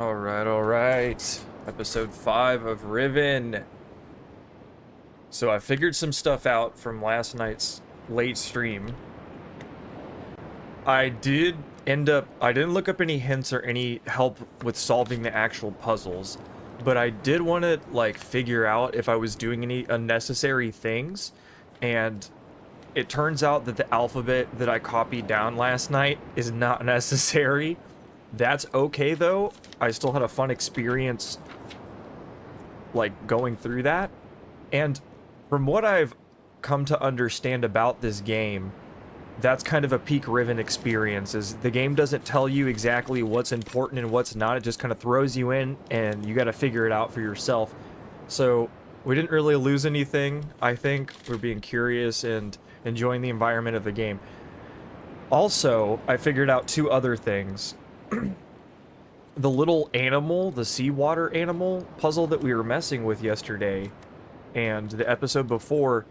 All right. Episode 5 of Riven. So I figured some stuff out from last night's late stream. I didn't look up any hints or any help with solving the actual puzzles, but I did want to like figure out if I was doing any unnecessary things, and it turns out that the alphabet that I copied down last night is not necessary. That's okay though. I still had a fun experience like going through that. And from what I've come to understand about this game, that's kind of a peak Riven experience, is the game doesn't tell you exactly what's important and what's not. It just kind of throws you in and you got to figure it out for yourself. So we didn't really lose anything. I think we're being curious and enjoying the environment of the game. Also, I figured out two other things. The little animal, the seawater animal puzzle that we were messing with yesterday and the episode before,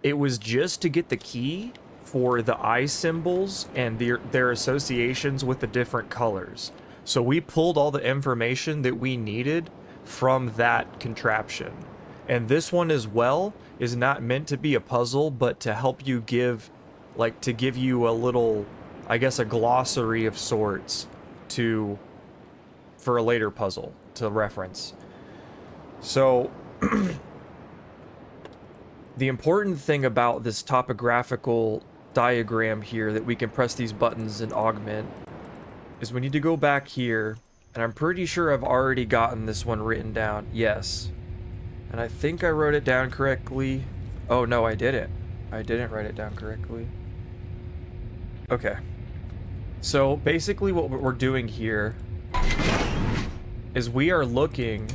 it was just to get the key for the eye symbols and their associations with the different colors. So we pulled all the information that we needed from that contraption. And this one as well is not meant to be a puzzle, but to help you give you a little, I guess, a glossary of sorts for a later puzzle to reference. So the important thing about this topographical diagram here that we can press these buttons and augment is we need to go back here, and I'm pretty sure I've already gotten this one written down. Yes. And I think I wrote it down correctly. Oh no, I didn't. I didn't write it down correctly. Okay. So basically what we're doing here is we are looking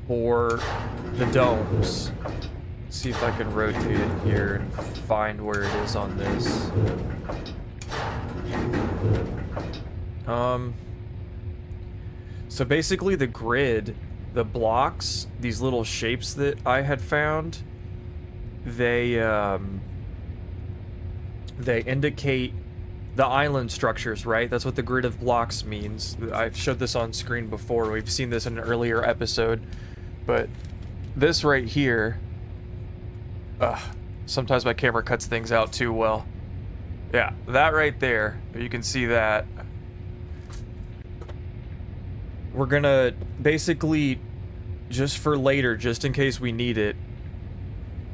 for the domes. Let's see if I can rotate it here and find where it is on this. So basically the grid, the blocks, these little shapes that I had found, they indicate the island structures, right? That's what the grid of blocks means. I've showed this on screen before. We've seen this in an earlier episode, but this right here, sometimes my camera cuts things out too well. Yeah, that right there, you can see that. We're gonna basically, just for later, just in case we need it,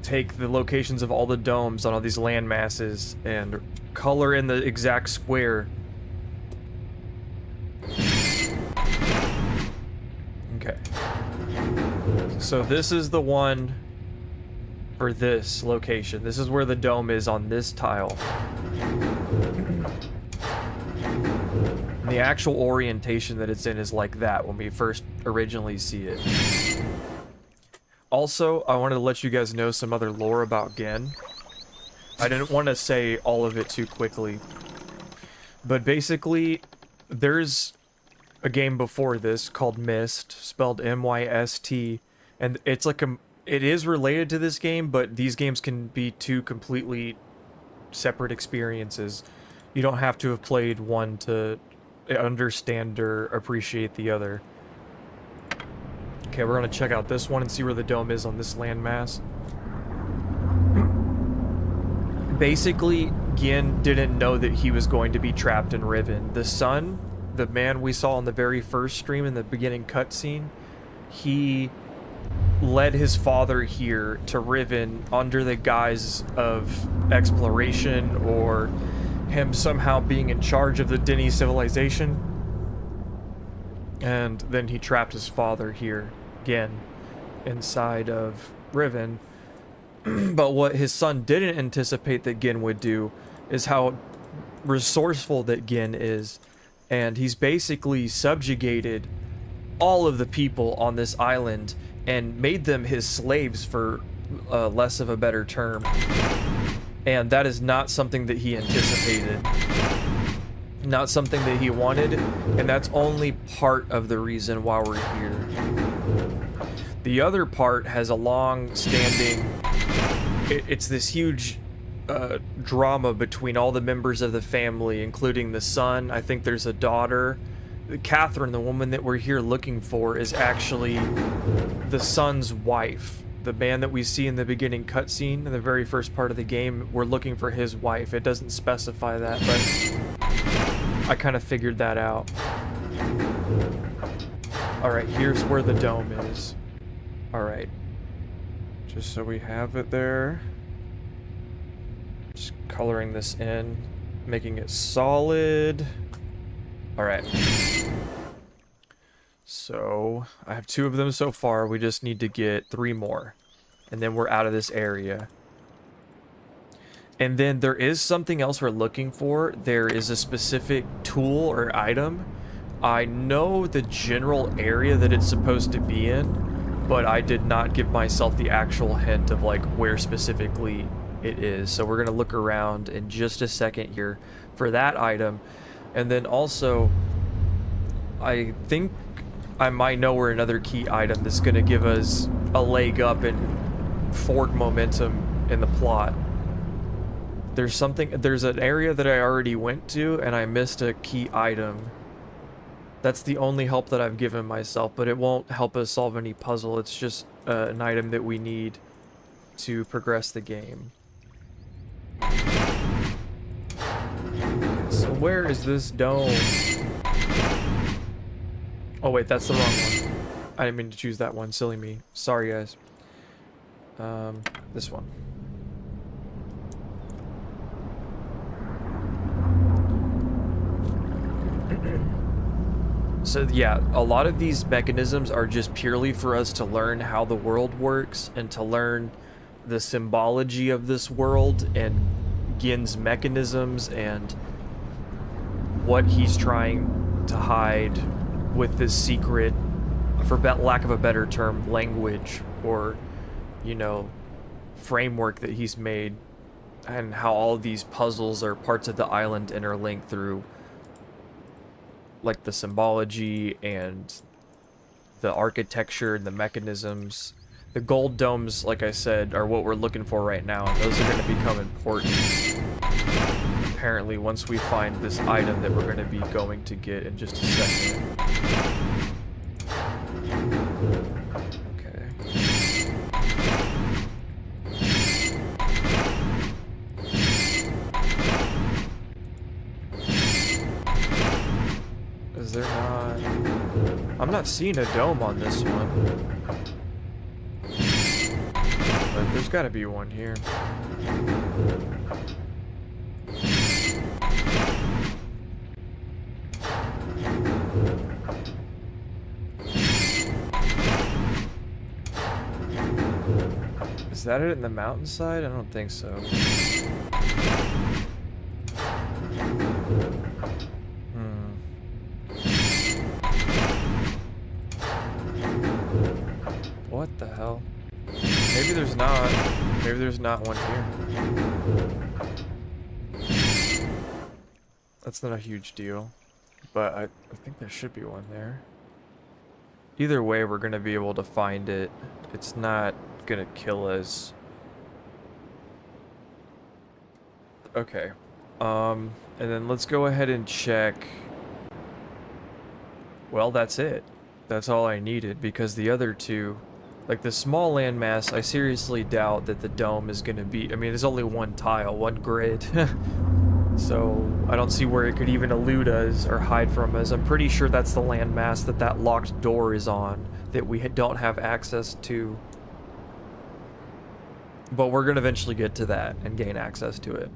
take the locations of all the domes on all these land masses and color in the exact square. Okay. So this is the one for this location. This is where the dome is on this tile. And the actual orientation that it's in is like that when we first originally see it. Also, I wanted to let you guys know some other lore about Gehn. I didn't want to say all of it too quickly, but basically, there's a game before this called Myst, spelled M-Y-S-T, and it's like it is related to this game, but these games can be two completely separate experiences. You don't have to have played one to understand or appreciate the other. Okay, we're gonna check out this one and see where the dome is on this landmass. Basically, Gehn didn't know that he was going to be trapped in Riven. The son, the man we saw in the very first stream in the beginning cutscene, he led his father here to Riven under the guise of exploration or him somehow being in charge of the Denny civilization. And then he trapped his father here, Gehn, inside of Riven. But what his son didn't anticipate that Gehn would do is how resourceful that Gehn is. And he's basically subjugated all of the people on this island and made them his slaves, for less of a better term. And that is not something that he anticipated. Not something that he wanted, and that's only part of the reason why we're here. The other part has a long-standing... It's this huge drama between all the members of the family, including the son. I think there's a daughter, Catherine, the woman that we're here looking for, is actually the son's wife. The man that we see in the beginning cutscene, in the very first part of the game, we're looking for his wife. It doesn't specify that, but I kind of figured that out. Alright, here's where the dome is. Alright. Just so we have it there. Just coloring this in, making it solid. Alright. So, I have 2 of them so far. We just need to get 3 more. And then we're out of this area. And then there is something else we're looking for. There is a specific tool or item. I know the general area that it's supposed to be in, but I did not give myself the actual hint of like where specifically it is. So we're going to look around in just a second here for that item. And then also, I think I might know where another key item that's going to give us a leg up and forward momentum in the plot. There's an area that I already went to and I missed a key item. That's the only help that I've given myself, but it won't help us solve any puzzle. It's just an item that we need to progress the game. So where is this dome? Oh wait, that's the wrong one. I didn't mean to choose that one. Silly me. Sorry, guys. This one. So yeah, a lot of these mechanisms are just purely for us to learn how the world works and to learn the symbology of this world and Gehn's mechanisms and what he's trying to hide with this secret, for lack of a better term, language or, you know, framework that he's made, and how all of these puzzles or parts of the island interlink through like the symbology and the architecture and the mechanisms. The gold domes, like I said, are what we're looking for right now, and those are going to become important apparently once we find this item that we're going to be going to get in just a second. Okay. Is there not... I'm not seeing a dome on this one. But there's gotta be one here. Is that it in the mountainside? I don't think so. What the hell? Maybe there's not. Maybe there's not one here. That's not a huge deal. But I think there should be one there. Either way, we're going to be able to find it. It's not going to kill us. Okay. And then let's go ahead and check. Well, that's it. That's all I needed, because the other two, like the small landmass, I seriously doubt that the dome is going to be... I mean, there's only one tile, one grid. So I don't see where it could even elude us or hide from us. I'm pretty sure that's the landmass that that locked door is on, that we don't have access to. But we're going to eventually get to that and gain access to it,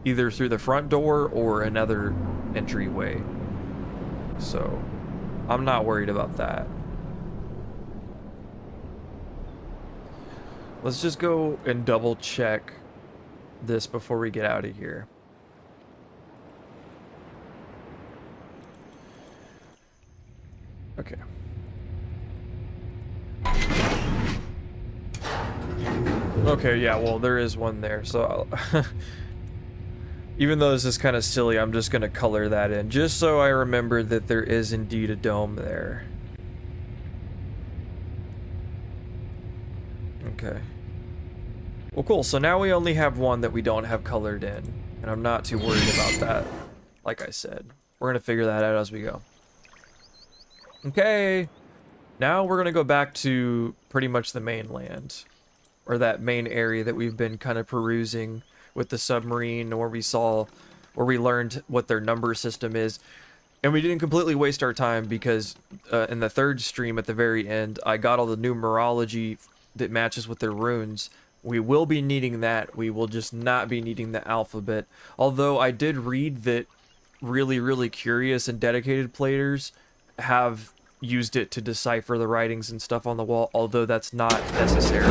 either through the front door or another entryway. So I'm not worried about that. Let's just go and double check this before we get out of here. Okay. Okay, yeah, well, there is one there, so even though this is kind of silly, I'm just going to color that in, just so I remember that there is indeed a dome there. Okay. Well, cool, so now we only have one that we don't have colored in, and I'm not too worried about that, like I said. We're going to figure that out as we go. Okay, now we're gonna go back to pretty much the mainland, or that main area that we've been kind of perusing with the submarine, where we learned what their number system is. And we didn't completely waste our time because in the third stream at the very end, I got all the numerology that matches with their runes. We will be needing that. We will just not be needing the alphabet. Although I did read that really, really curious and dedicated players have used it to decipher the writings and stuff on the wall, although that's not necessary.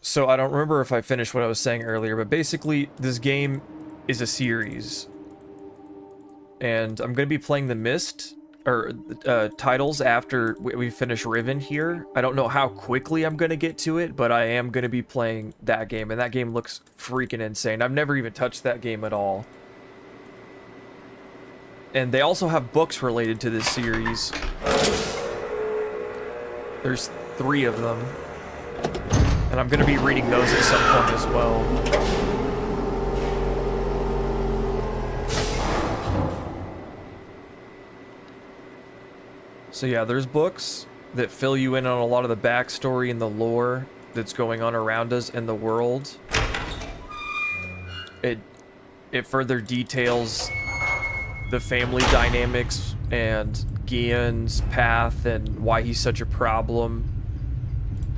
So I don't remember if I finished what I was saying earlier, but basically this game is a series. And I'm going to be playing the Mist, or titles after we finish Riven here. I don't know how quickly I'm going to get to it, but I am going to be playing that game, and that game looks freaking insane. I've never even touched that game at all. And they also have books related to this series. There's 3 of them. And I'm going to be reading those at some point as well. So yeah, there's books that fill you in on a lot of the backstory and the lore that's going on around us in the world. It further details the family dynamics and Gehn's path and why he's such a problem.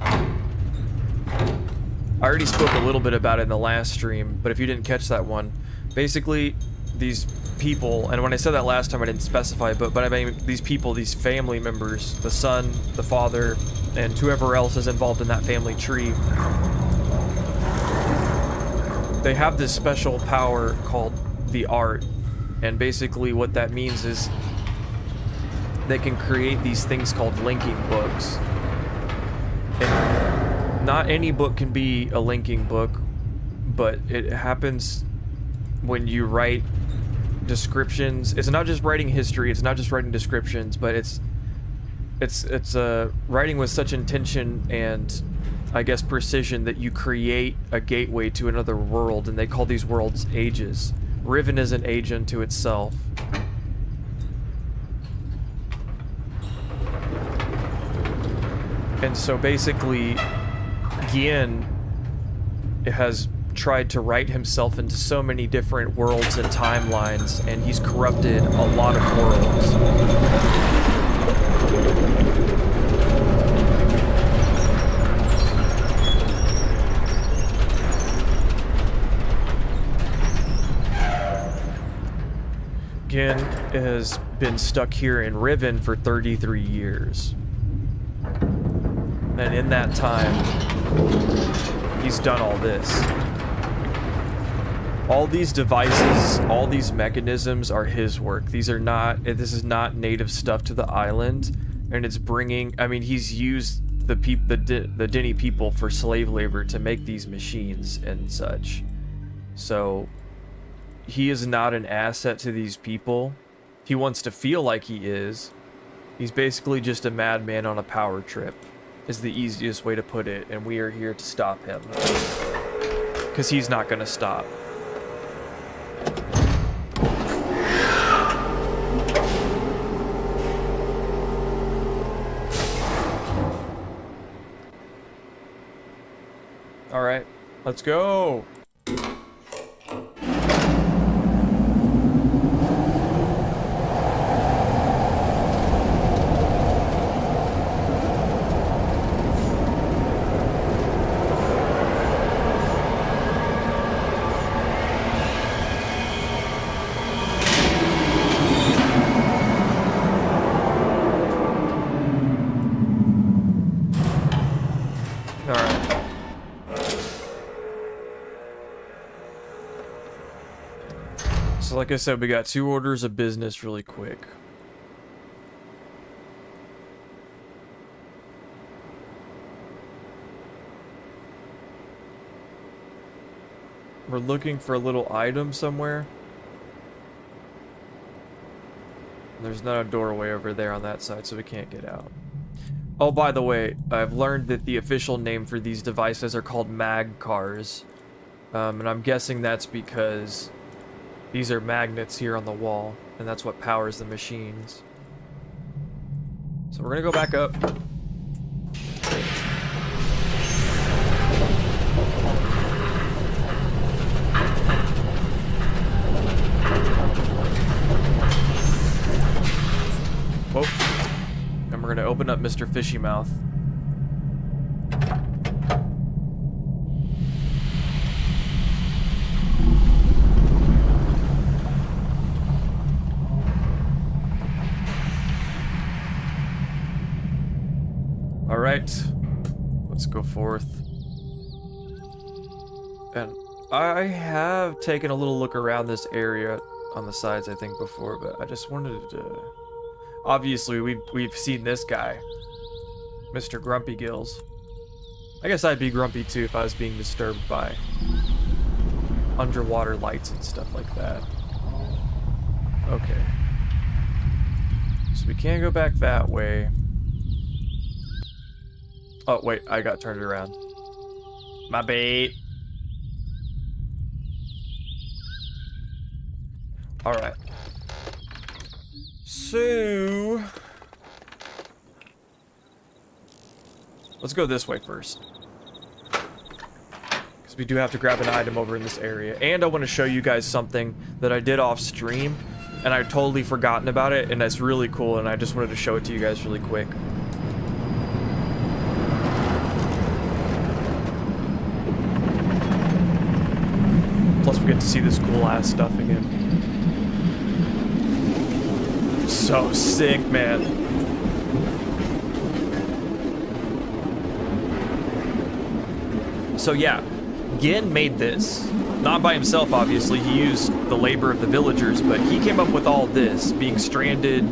I already spoke a little bit about it in the last stream, but if you didn't catch that one, basically these people, and when I said that last time I didn't specify, but I mean these people, these family members, the son, the father, and whoever else is involved in that family tree, they have this special power called the art, and basically what that means is they can create these things called linking books. And not any book can be a linking book, but it happens when you write descriptions. It's not just writing history, it's not just writing descriptions, but it's writing with such intention and I guess precision that you create a gateway to another world, and they call these worlds ages. Riven is an age unto itself. And so basically Gehn has tried to write himself into so many different worlds and timelines, and he's corrupted a lot of worlds. Gehn has been stuck here in Riven for 33 years. And in that time, he's done all this. All these devices, all these mechanisms are his work. This is not native stuff to the island, and it's bringing, I mean, he's used the Denny people for slave labor to make these machines and such. So, he is not an asset to these people. He wants to feel like he is. He's basically just a madman on a power trip, is the easiest way to put it, and we are here to stop him. Because he's not going to stop. Alright, let's go! So like I said, we got 2 orders of business really quick. We're looking for a little item somewhere. There's not a doorway over there on that side, so we can't get out. Oh, by the way, I've learned that the official name for these devices are called mag cars. And I'm guessing that's because these are magnets here on the wall, and that's what powers the machines. So we're gonna go back up. Whoa. And we're gonna open up Mr. Fishy Mouth. All right, let's go forth. And I have taken a little look around this area on the sides, I think, before, but I just wanted to... Obviously, we've seen this guy, Mr. Grumpy Gills. I guess I'd be grumpy too if I was being disturbed by underwater lights and stuff like that. Okay. So we can't go back that way. Oh, wait, I got turned around. My bait. Alright. So... let's go this way first. Because we do have to grab an item over in this area. And I want to show you guys something that I did off stream. And I'd totally forgotten about it. And that's really cool. And I just wanted to show it to you guys really quick. Plus we get to see this cool ass stuff again. So sick, man. So yeah, Gehn made this. Not by himself, obviously. He used the labor of the villagers, but he came up with all this, being stranded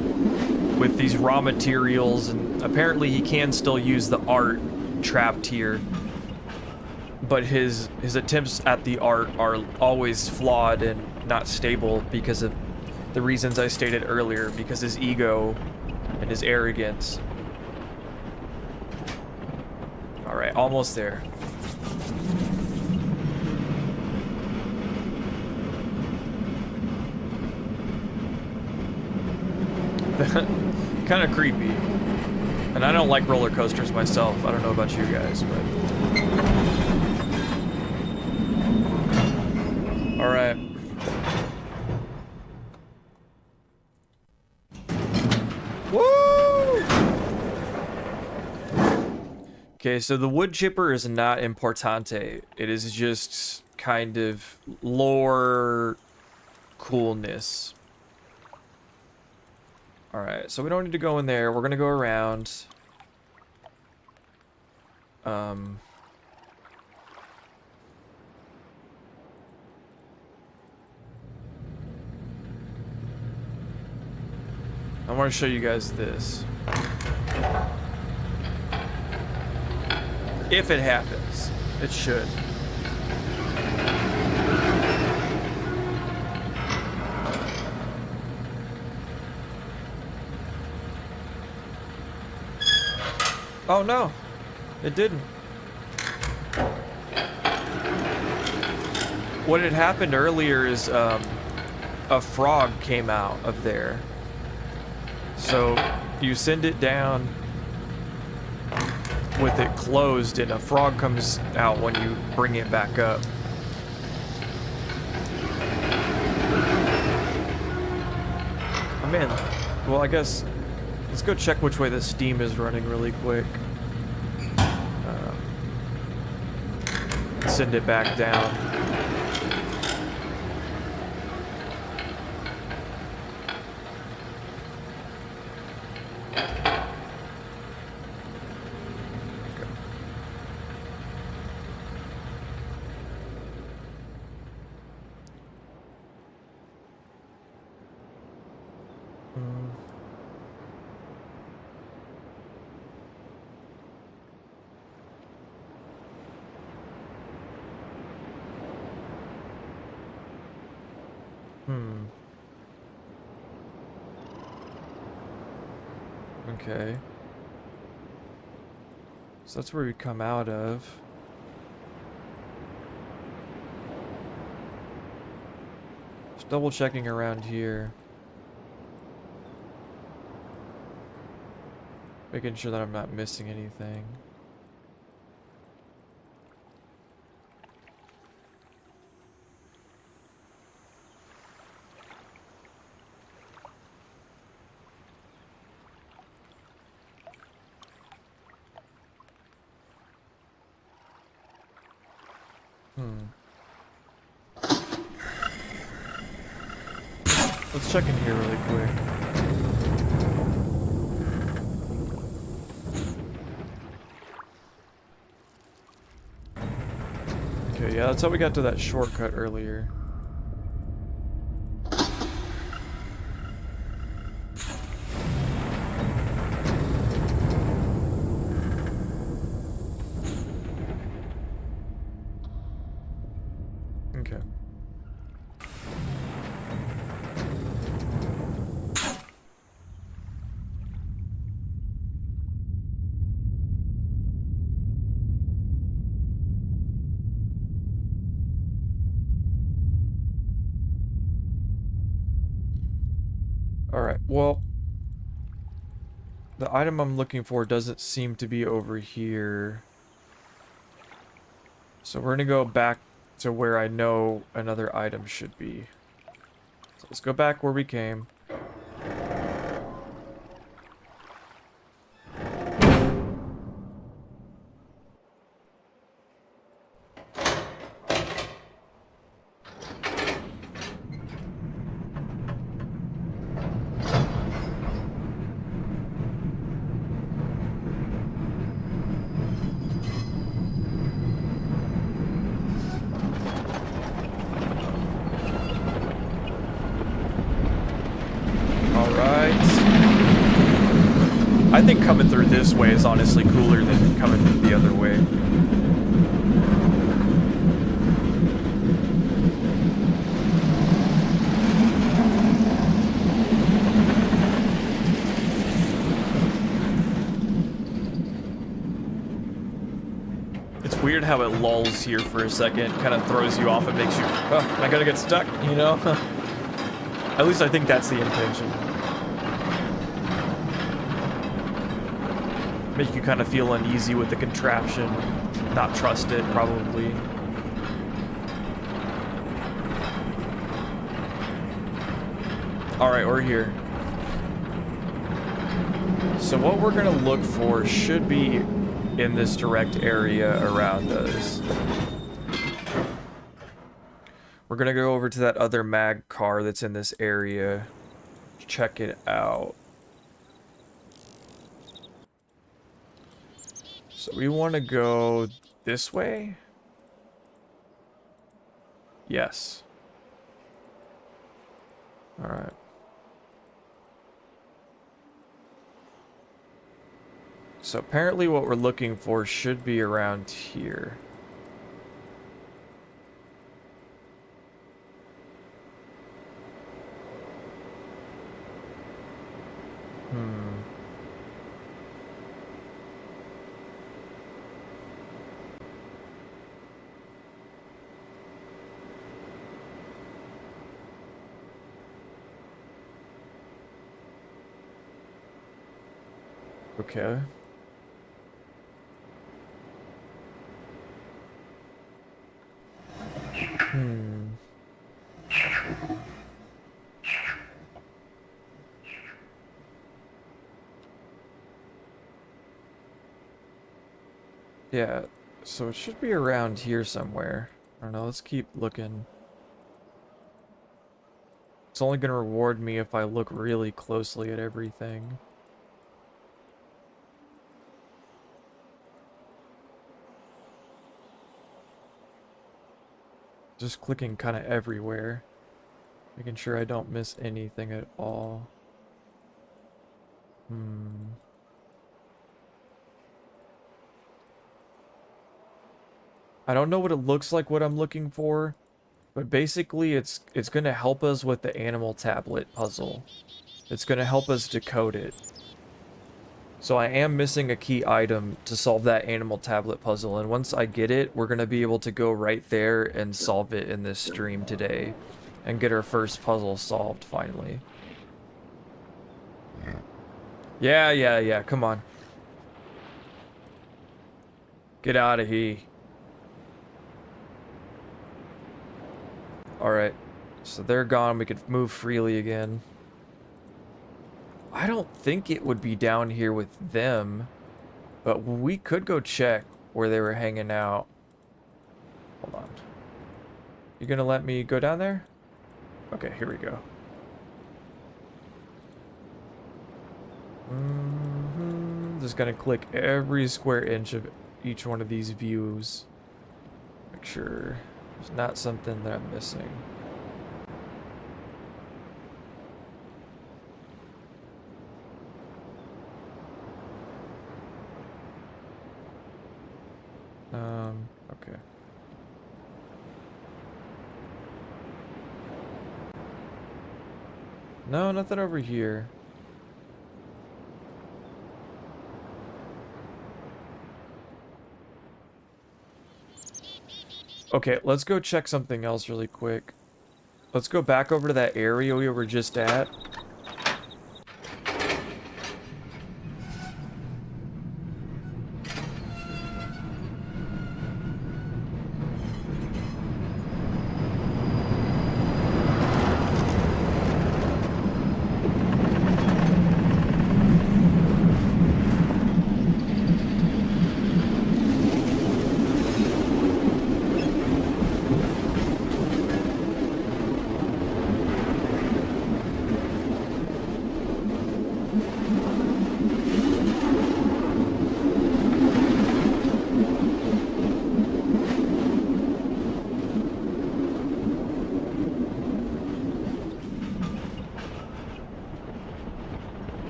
with these raw materials, and apparently he can still use the art trapped here. But his attempts at the art are always flawed and not stable because of the reasons I stated earlier, because his ego and his arrogance. All right, almost there. Kind of creepy. And I don't like roller coasters myself. I don't know about you guys, but... Alright. Woo! Okay, so the wood chipper is not importante. It is just kind of lore coolness. Alright, so we don't need to go in there. We're gonna go around. I want to show you guys this. If it happens. It should. Oh no, it didn't. What had happened earlier is a frog came out of there. So you send it down with it closed and a frog comes out when you bring it back up. Oh man, well I guess let's go check which way the steam is running really quick. Send it back down. Okay. So that's where we come out of. Just double checking around here. Making sure that I'm not missing anything. Let's check in here really quick. Okay, yeah, that's how we got to that shortcut earlier. Okay. Alright, well, the item I'm looking for doesn't seem to be over here. So we're gonna go back to where I know another item should be. So let's go back where we came. I think coming through this way is honestly cooler than coming the other way. It's weird how it lulls here for a second, kind of throws you off and makes you, oh, am I gonna get stuck, you know? At least I think that's the intention. Make you kind of feel uneasy with the contraption, not trust it, probably. Alright, we're here. So what we're gonna look for should be in this direct area around us. We're gonna go over to that other mag car that's in this area. Check it out. So we want to go this way? Yes. Alright. So apparently what we're looking for should be around here. Okay. Yeah, so it should be around here somewhere. I don't know, let's keep looking. It's only gonna reward me if I look really closely at everything. Just clicking kind of everywhere. Making sure I don't miss anything at all. I don't know what it looks like, what I'm looking for, but basically it's going to help us with the animal tablet puzzle. It's going to help us decode it. So I am missing a key item to solve that animal tablet puzzle, and once I get it, we're gonna be able to go right there and solve it in this stream today, and get our first puzzle solved finally. Yeah, come on. Get out of here. Alright, so they're gone, we can move freely again. I don't think it would be down here with them, but we could go check where they were hanging out. Hold on. You gonna let me go down there? Okay, here we go. Just gonna click every square inch of each one of these views. Make sure there's not something that I'm missing. Okay. No, nothing over here. Okay, let's go check something else really quick. Let's go back over to that area we were just at.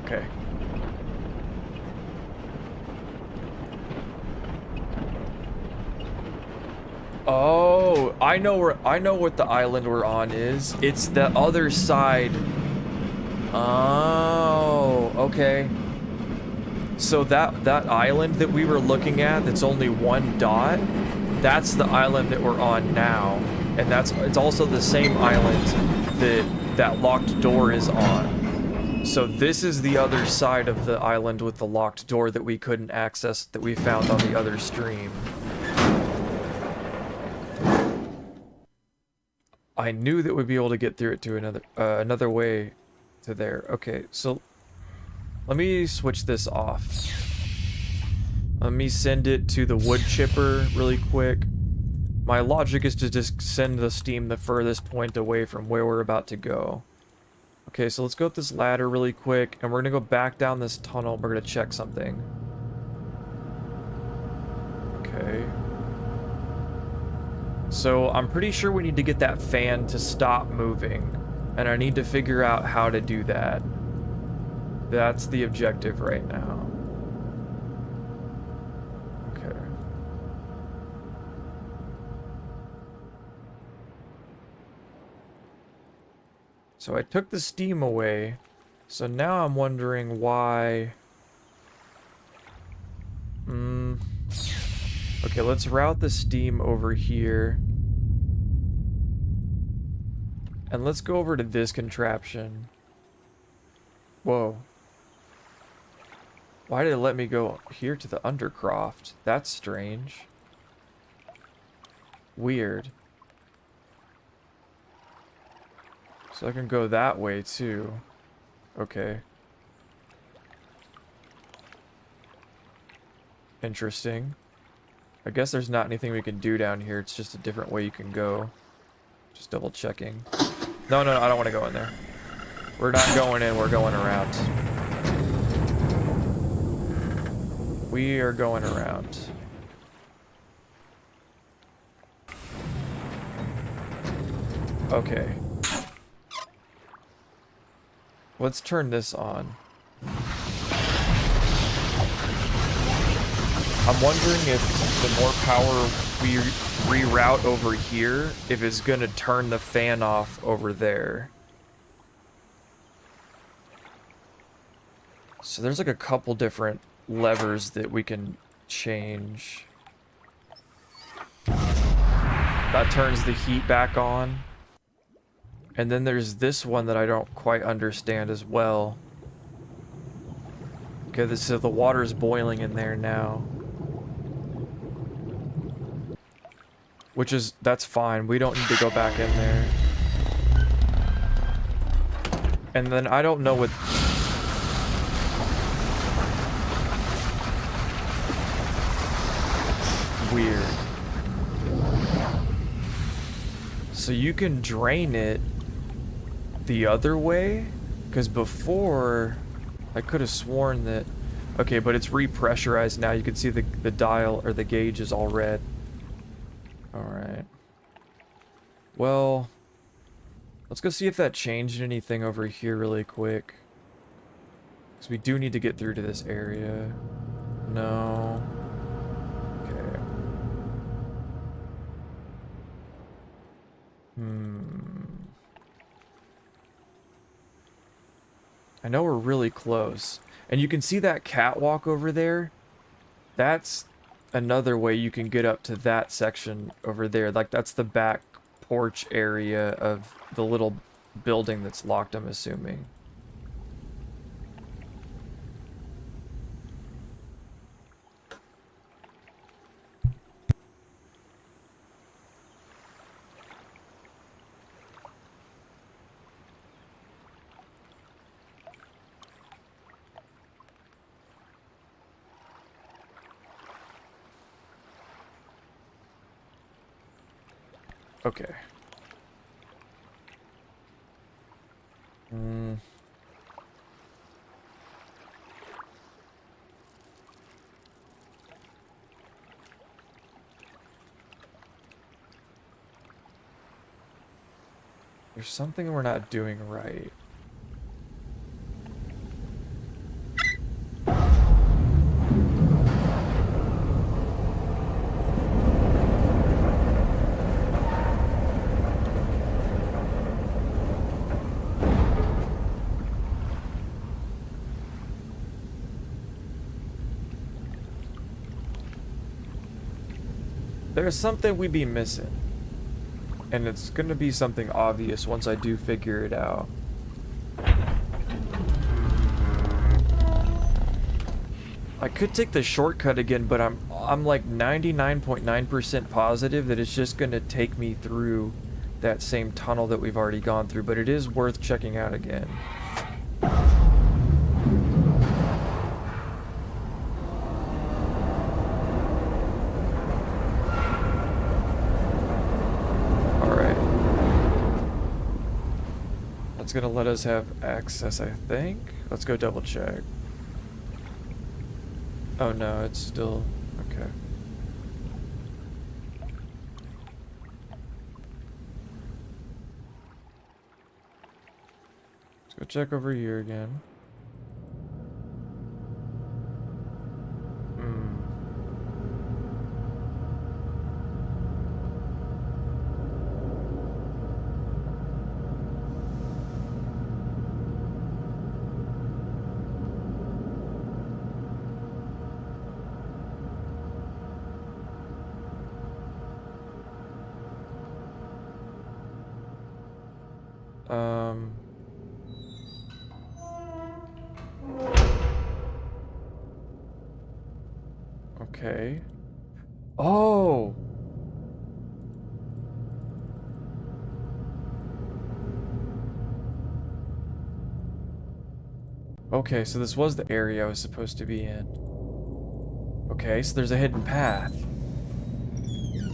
Okay. Oh, I know what the island we're on is. It's the other side. Oh, okay. So that island that we were looking at that's only one dot, that's the island that we're on now. And it's also the same island that locked door is on. So this is the other side of the island with the locked door that we couldn't access, that we found on the other stream. I knew that we'd be able to get through it to another way to there. Okay, so let me switch this off. Let me send it to the wood chipper really quick. My logic is to just send the steam the furthest point away from where we're about to go. Okay, so let's go up this ladder really quick, and we're gonna go back down this tunnel. We're gonna check something. Okay. So I'm pretty sure we need to get that fan to stop moving, and I need to figure out how to do that. That's the objective right now. Okay. So I took the steam away, so now I'm wondering why... Okay, let's route the steam over here. And let's go over to this contraption. Whoa. Why did it let me go here to the Undercroft? That's strange. Weird. So I can go that way too. Okay. Interesting. I guess there's not anything we can do down here. It's just a different way you can go. Just double checking. No, I don't want to go in there. We're not going in, we're going around. We are going around. Okay. Let's turn this on. I'm wondering if the more power we reroute over here, if it's gonna turn the fan off over there. So there's like a couple different levers that we can change. That turns the heat back on. And then there's this one that I don't quite understand as well. Okay, so the water's boiling in there now. Which is, that's fine. We don't need to go back in there. And then I don't know what... Weird. So you can drain it the other way? Because before, I could have sworn that... Okay, but it's repressurized now. You can see the dial, or the gauge is all red. Alright. Well, let's go see if that changed anything over here really quick. Because we do need to get through to this area. No. Okay. I know we're really close. And you can see that catwalk over there? That's another way you can get up to that section over there. Like, that's the back porch area of the little building that's locked, I'm assuming. Okay. There's something we're not doing right. There's something we be missing. And it's gonna be something obvious once I do figure it out. I could take the shortcut again, but I'm like 99.9% positive that it's just gonna take me through that same tunnel that we've already gone through, but it is worth checking out again. It's gonna let us have access, I think. Let's go double check. Oh no, it's still... okay. Let's go check over here again. Okay. Oh! Okay, so this was the area I was supposed to be in. Okay, so there's a hidden path.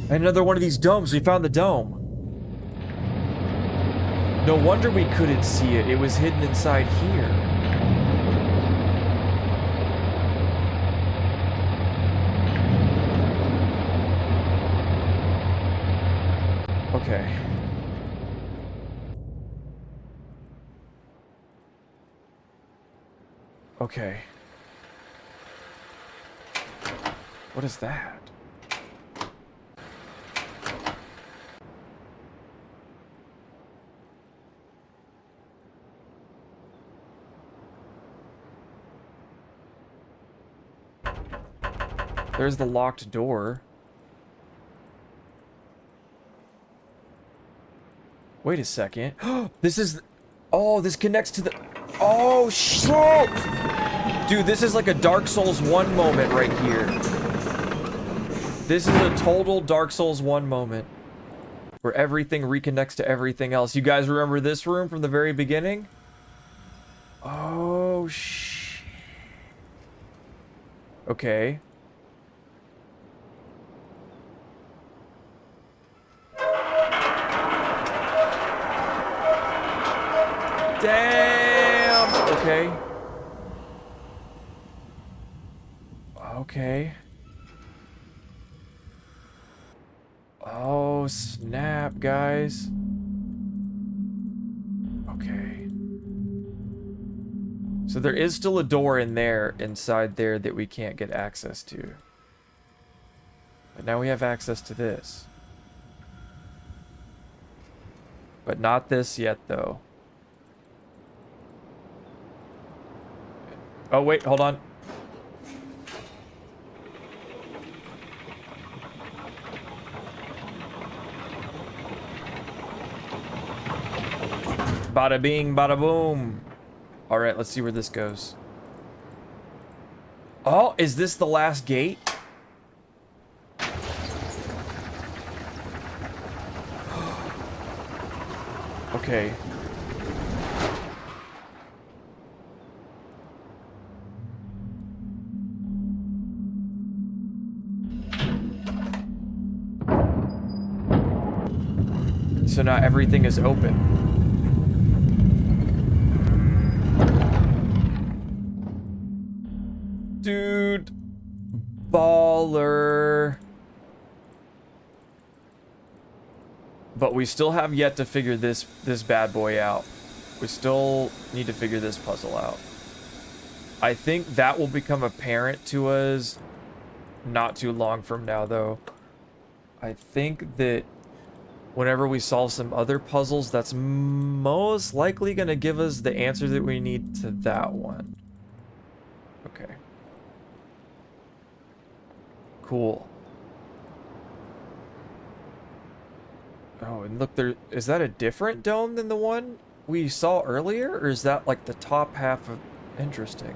Another one of these domes. We found the dome. No wonder we couldn't see it. It was hidden inside here. Okay. Okay. What is that? There's the locked door. Wait a second. This is... Oh, this connects to the... Oh, shit! Dude, this is like a Dark Souls 1 moment right here. This is a total Dark Souls 1 moment. Where everything reconnects to everything else. You guys remember this room from the very beginning? Oh, shit. Okay. Damn! Okay. Okay. Oh, snap, guys. Okay. So there is still a door in there, inside there, that we can't get access to. But now we have access to this. But not this yet, though. Oh, wait, hold on. Bada bing, bada boom. All right, let's see where this goes. Oh, is this the last gate? Okay. So now everything is open. Dude. Baller. But we still have yet to figure this bad boy out. We still need to figure this puzzle out. I think that will become apparent to us not too long from now, though. I think that whenever we solve some other puzzles, that's most likely going to give us the answer that we need to that one. Okay. Cool. Oh, and look, there is that a different dome than the one we saw earlier, or is that like the top half of... Interesting.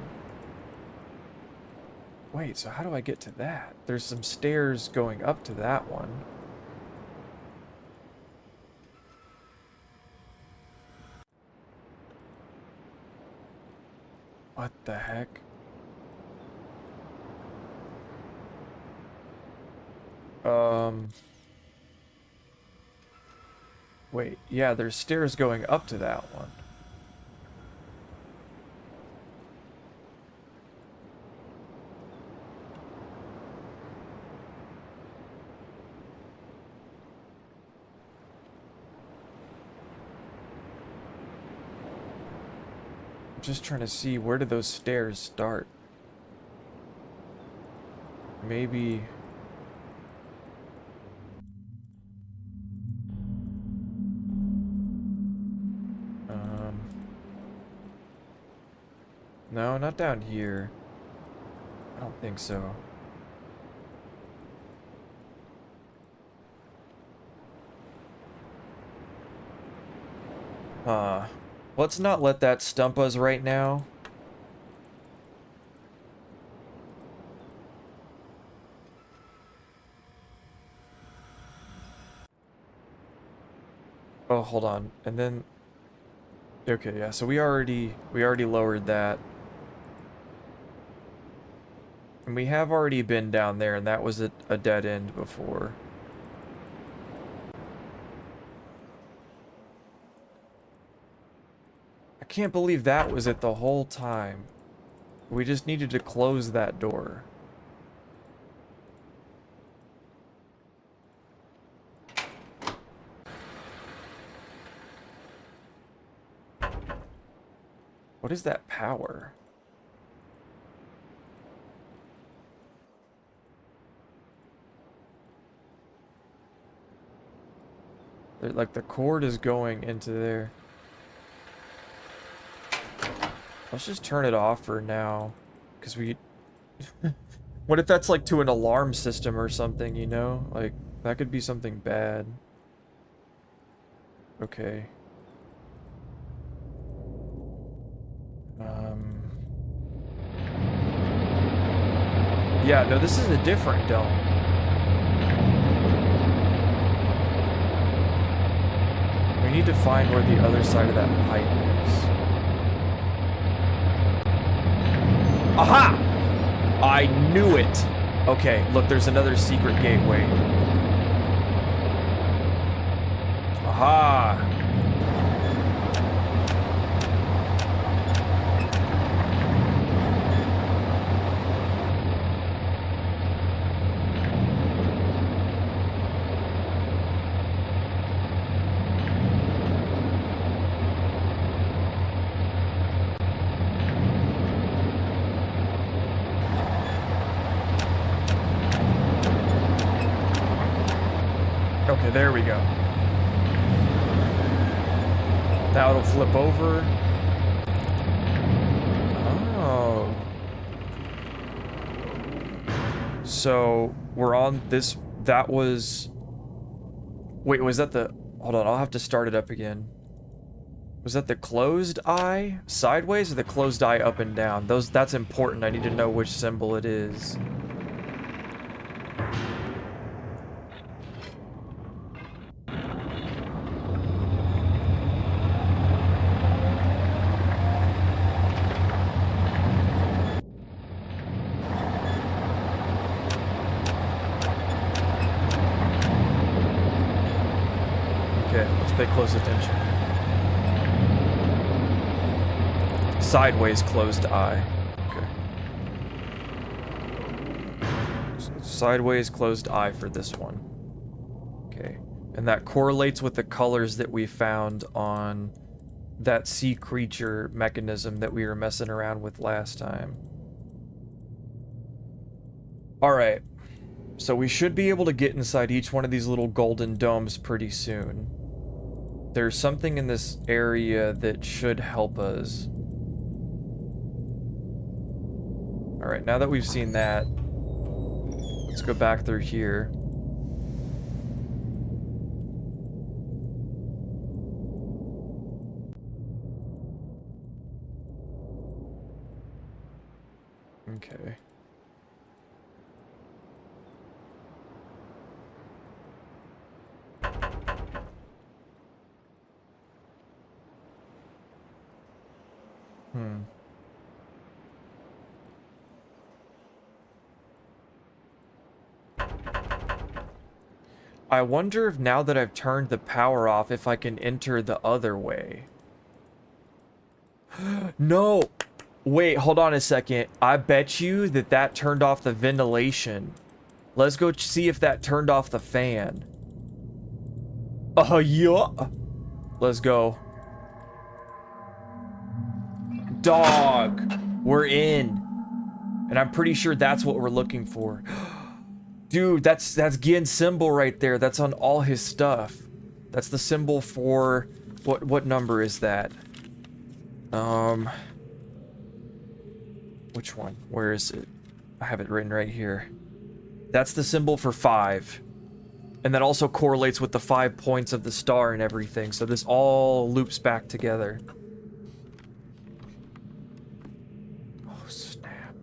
Wait, so how do I get to that? There's some stairs going up to that one. What the heck? Wait, yeah, there's stairs going up to that one. I'm just trying to see, where do those stairs start? Maybe... No, not down here. I don't think so. Let's not let that stump us right now. Oh, hold on. And then... Okay, yeah, so we already lowered that. And we have already been down there, and that was a dead end before. I can't believe that was it the whole time. We just needed to close that door. What is that power? Like the cord is going into there. Let's just turn it off for now, because we What if that's like to an alarm system or something, you know? Like, that could be something bad. Okay. Yeah, no, this is a different dome. We need to find where the other side of that pipe is. Aha! I knew it! Okay, look, there's another secret gateway. Aha! Okay, there we go. Now it'll flip over. Oh. So, we're on this... That was... Wait, was that the... Hold on, I'll have to start it up again. Was that the closed eye sideways or the closed eye up and down? That's important. I need to know which symbol it is. Pay close attention. Sideways closed eye. Okay. Sideways closed eye for this one. Okay. And that correlates with the colors that we found on that sea creature mechanism that we were messing around with last time. Alright. So we should be able to get inside each one of these little golden domes pretty soon. There's something in this area that should help us. Alright, now that we've seen that, let's go back through here. Okay. I wonder if now that I've turned the power off, if I can enter the other way. No! Wait, hold on a second. I bet you that turned off the ventilation. Let's go see if that turned off the fan. Yeah. Let's go. Dog! We're in. And I'm pretty sure that's what we're looking for. Dude, that's Gehn's symbol right there. That's on all his stuff. That's the symbol for... What number is that? Which one? Where is it? I have it written right here. That's the symbol for 5. And that also correlates with the 5 points of the star and everything. So this all loops back together. Oh, snap.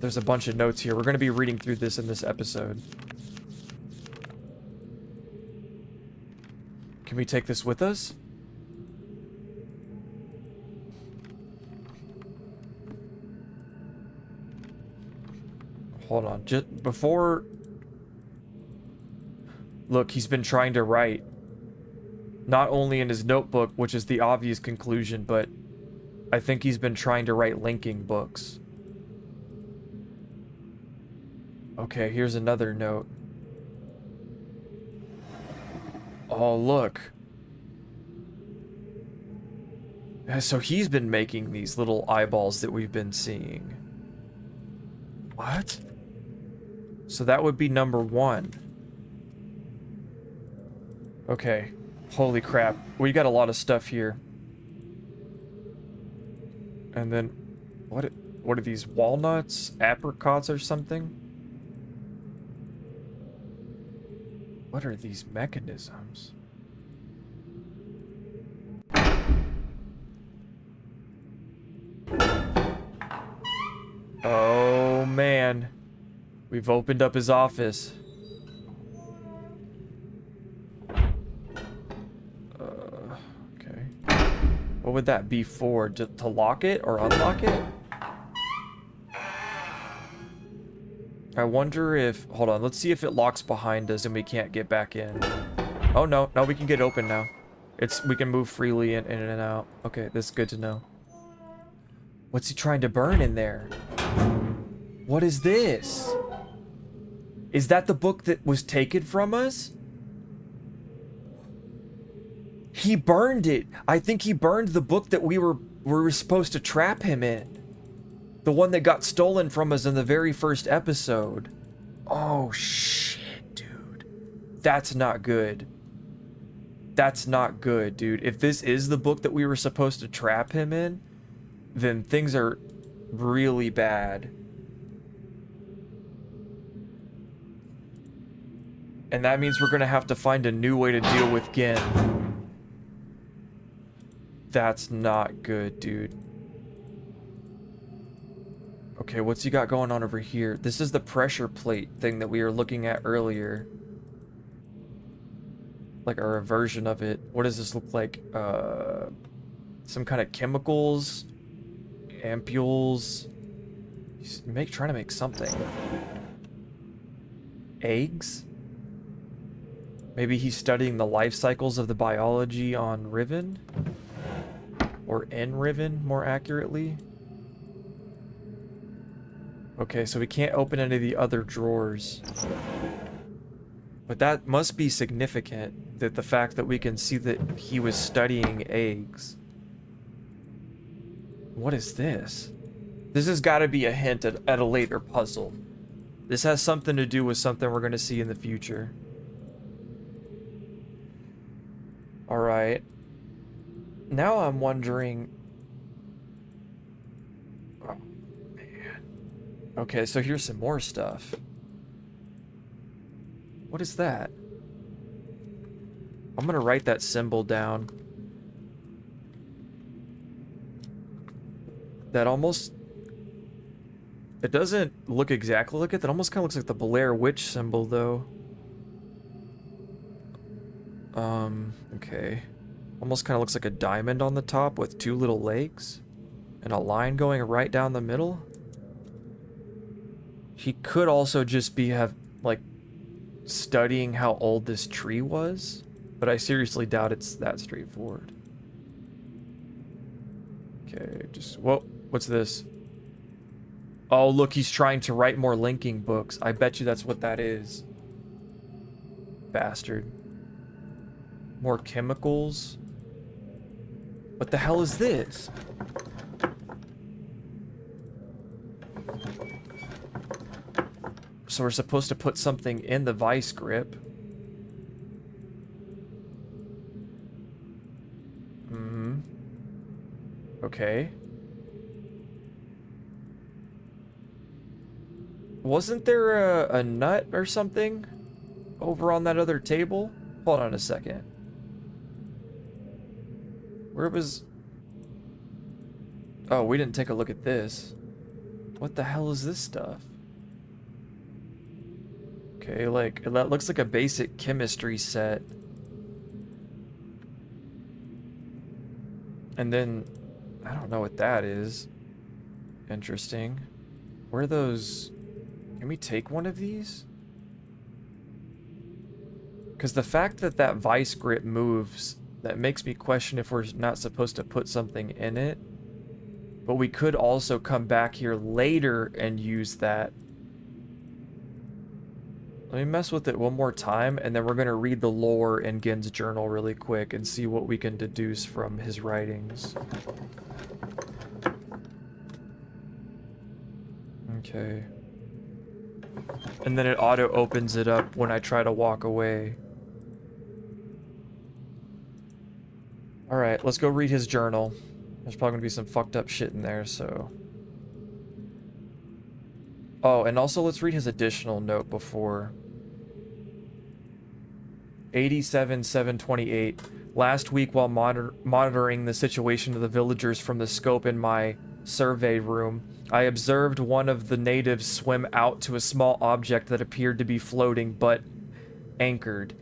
There's a bunch of notes here. We're going to be reading through this in this episode. Can we take this with us? Hold on. Just before... Look, he's been trying to write. Not only in his notebook, which is the obvious conclusion, but I think he's been trying to write linking books. Okay, here's another note. Oh, look. So he's been making these little eyeballs that we've been seeing. What? So that would be number 1. Okay. Holy crap. We got a lot of stuff here. And then, what are these, walnuts? Apricots or something? What are these mechanisms? Oh, man. We've opened up his office. Okay. What would that be for? To lock it or unlock it? I wonder if... Hold on, let's see if it locks behind us and we can't get back in. Oh, no. No, we can get open now. We can move freely in and out. Okay, that's good to know. What's he trying to burn in there? What is this? Is that the book that was taken from us? He burned it. I think he burned the book that we were supposed to trap him in. The one that got stolen from us in the very first episode. Oh, shit, dude. That's not good. That's not good, dude. If this is the book that we were supposed to trap him in, then things are really bad. And that means we're going to have to find a new way to deal with Gehn. That's not good, dude. Okay, what's he got going on over here? This is the pressure plate thing that we were looking at earlier. Like a version of it. What does this look like? Some kind of chemicals? Ampules? He's trying to make something. Eggs? Maybe he's studying the life cycles of the biology on Riven? Or in Riven, more accurately? Okay, so we can't open any of the other drawers. But that must be significant, that the fact that we can see that he was studying eggs. What is this? This has got to be a hint at a later puzzle. This has something to do with something we're going to see in the future. Alright. Now I'm wondering... Oh, man. Okay, so here's some more stuff. What is that? I'm gonna write that symbol down. That almost... It doesn't look exactly like it. That almost kind of looks like the Blair Witch symbol, though. Okay. Almost kind of looks like a diamond on the top with two little legs. And a line going right down the middle. He could also just be studying how old this tree was. But I seriously doubt it's that straightforward. Okay, whoa, what's this? Oh, look, he's trying to write more linking books. I bet you that's what that is. Bastard. More chemicals. What the hell is this? So we're supposed to put something in the vice grip. Okay. Wasn't there a nut or something over on that other table? Hold on a second. Where was... Oh, we didn't take a look at this. What the hell is this stuff? Okay, that looks like a basic chemistry set. And then, I don't know what that is. Interesting. Where are those... Can we take one of these? Because the fact that that vice grip moves, that makes me question if we're not supposed to put something in it. But we could also come back here later and use that. Let me mess with it one more time, and then we're going to read the lore in Gehn's journal really quick and see what we can deduce from his writings. Okay. And then it auto opens it up when I try to walk away. Alright, let's go read his journal. There's probably gonna be some fucked up shit in there, so... Oh, and also let's read his additional note before... 87-728. Last week, while monitoring the situation of the villagers from the scope in my survey room, I observed one of the natives swim out to a small object that appeared to be floating but anchored.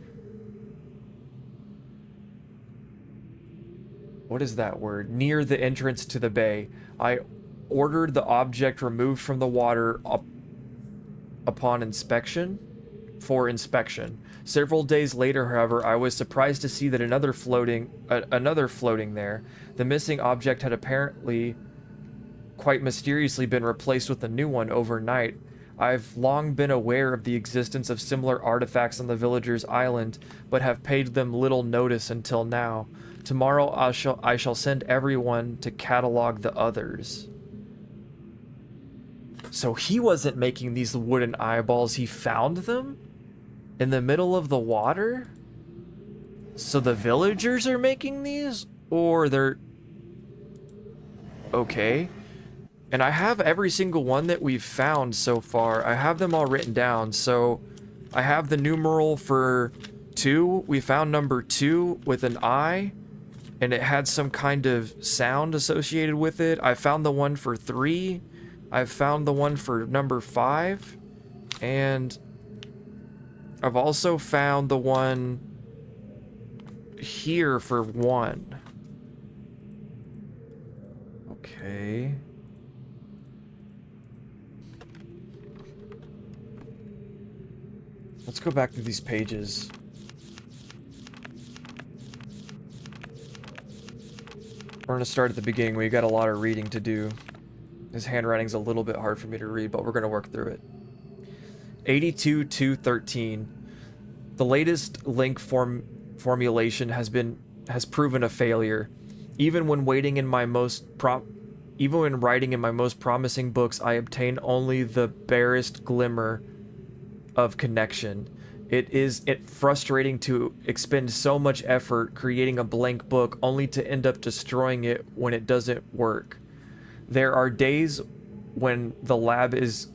What is that word? Near the entrance to the bay. I ordered the object removed from the water upon inspection. For inspection. Several days later, however, I was surprised to see that another floating there. The missing object had apparently quite mysteriously been replaced with a new one overnight. I've long been aware of the existence of similar artifacts on the villagers' island, but have paid them little notice until now. Tomorrow I shall send everyone to catalog the others. So he wasn't making these wooden eyeballs, he found them? In the middle of the water? So the villagers are making these? Or they're... Okay. And I have every single one that we've found so far. I have them all written down. So I have the numeral for 2. We found number 2 with an I. And it had some kind of sound associated with it. I found the one for 3. I've found the one for number 5. And... I've also found the one here for 1. Okay. Let's go back to these pages. We're gonna start at the beginning. We got a lot of reading to do. His handwriting's a little bit hard for me to read, but we're gonna work through it. 82-213. The latest link formulation has proven a failure. Even when writing in my most promising books, I obtain only the barest glimmer of connection. It's frustrating to expend so much effort creating a blank book only to end up destroying it when it doesn't work. There are days when the lab is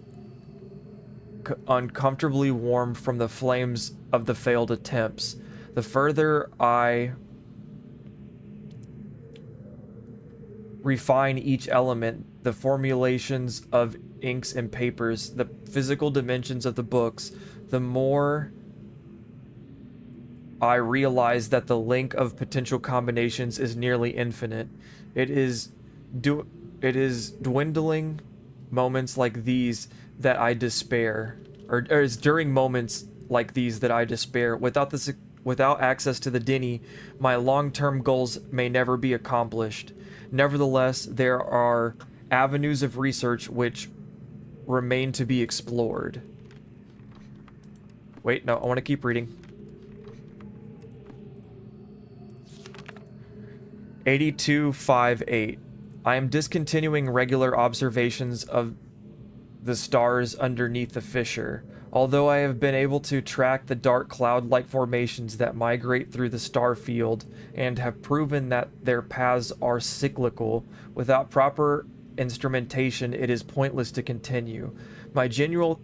uncomfortably warm from the flames of the failed attempts. The further I refine each element, the formulations of inks and papers, the physical dimensions of the books, the more I realize that the link of potential combinations is nearly infinite. It is dwindling moments like these that I despair, or it's during moments like these that I despair. Without access to the Denny, my long-term goals may never be accomplished. Nevertheless, there are avenues of research which remain to be explored. Wait, no, I want to keep reading. 8258. I am discontinuing regular observations of the stars underneath the fissure. Although I have been able to track the dark cloud-like formations that migrate through the star field and have proven that their paths are cyclical, without proper instrumentation it is pointless to continue. My general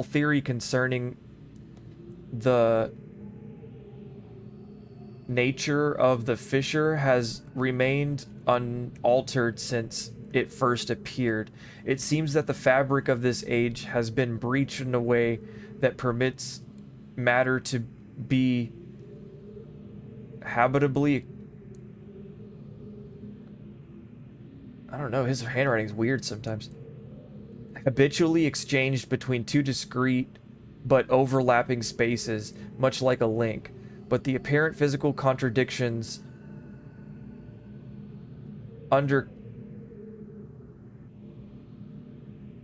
theory concerning the nature of the fissure has remained unaltered since it first appeared. It seems that the fabric of this age has been breached in a way that permits matter to be habitably... I don't know, his handwriting's weird sometimes. Habitually exchanged between two discrete but overlapping spaces, much like a link. But the apparent physical contradictions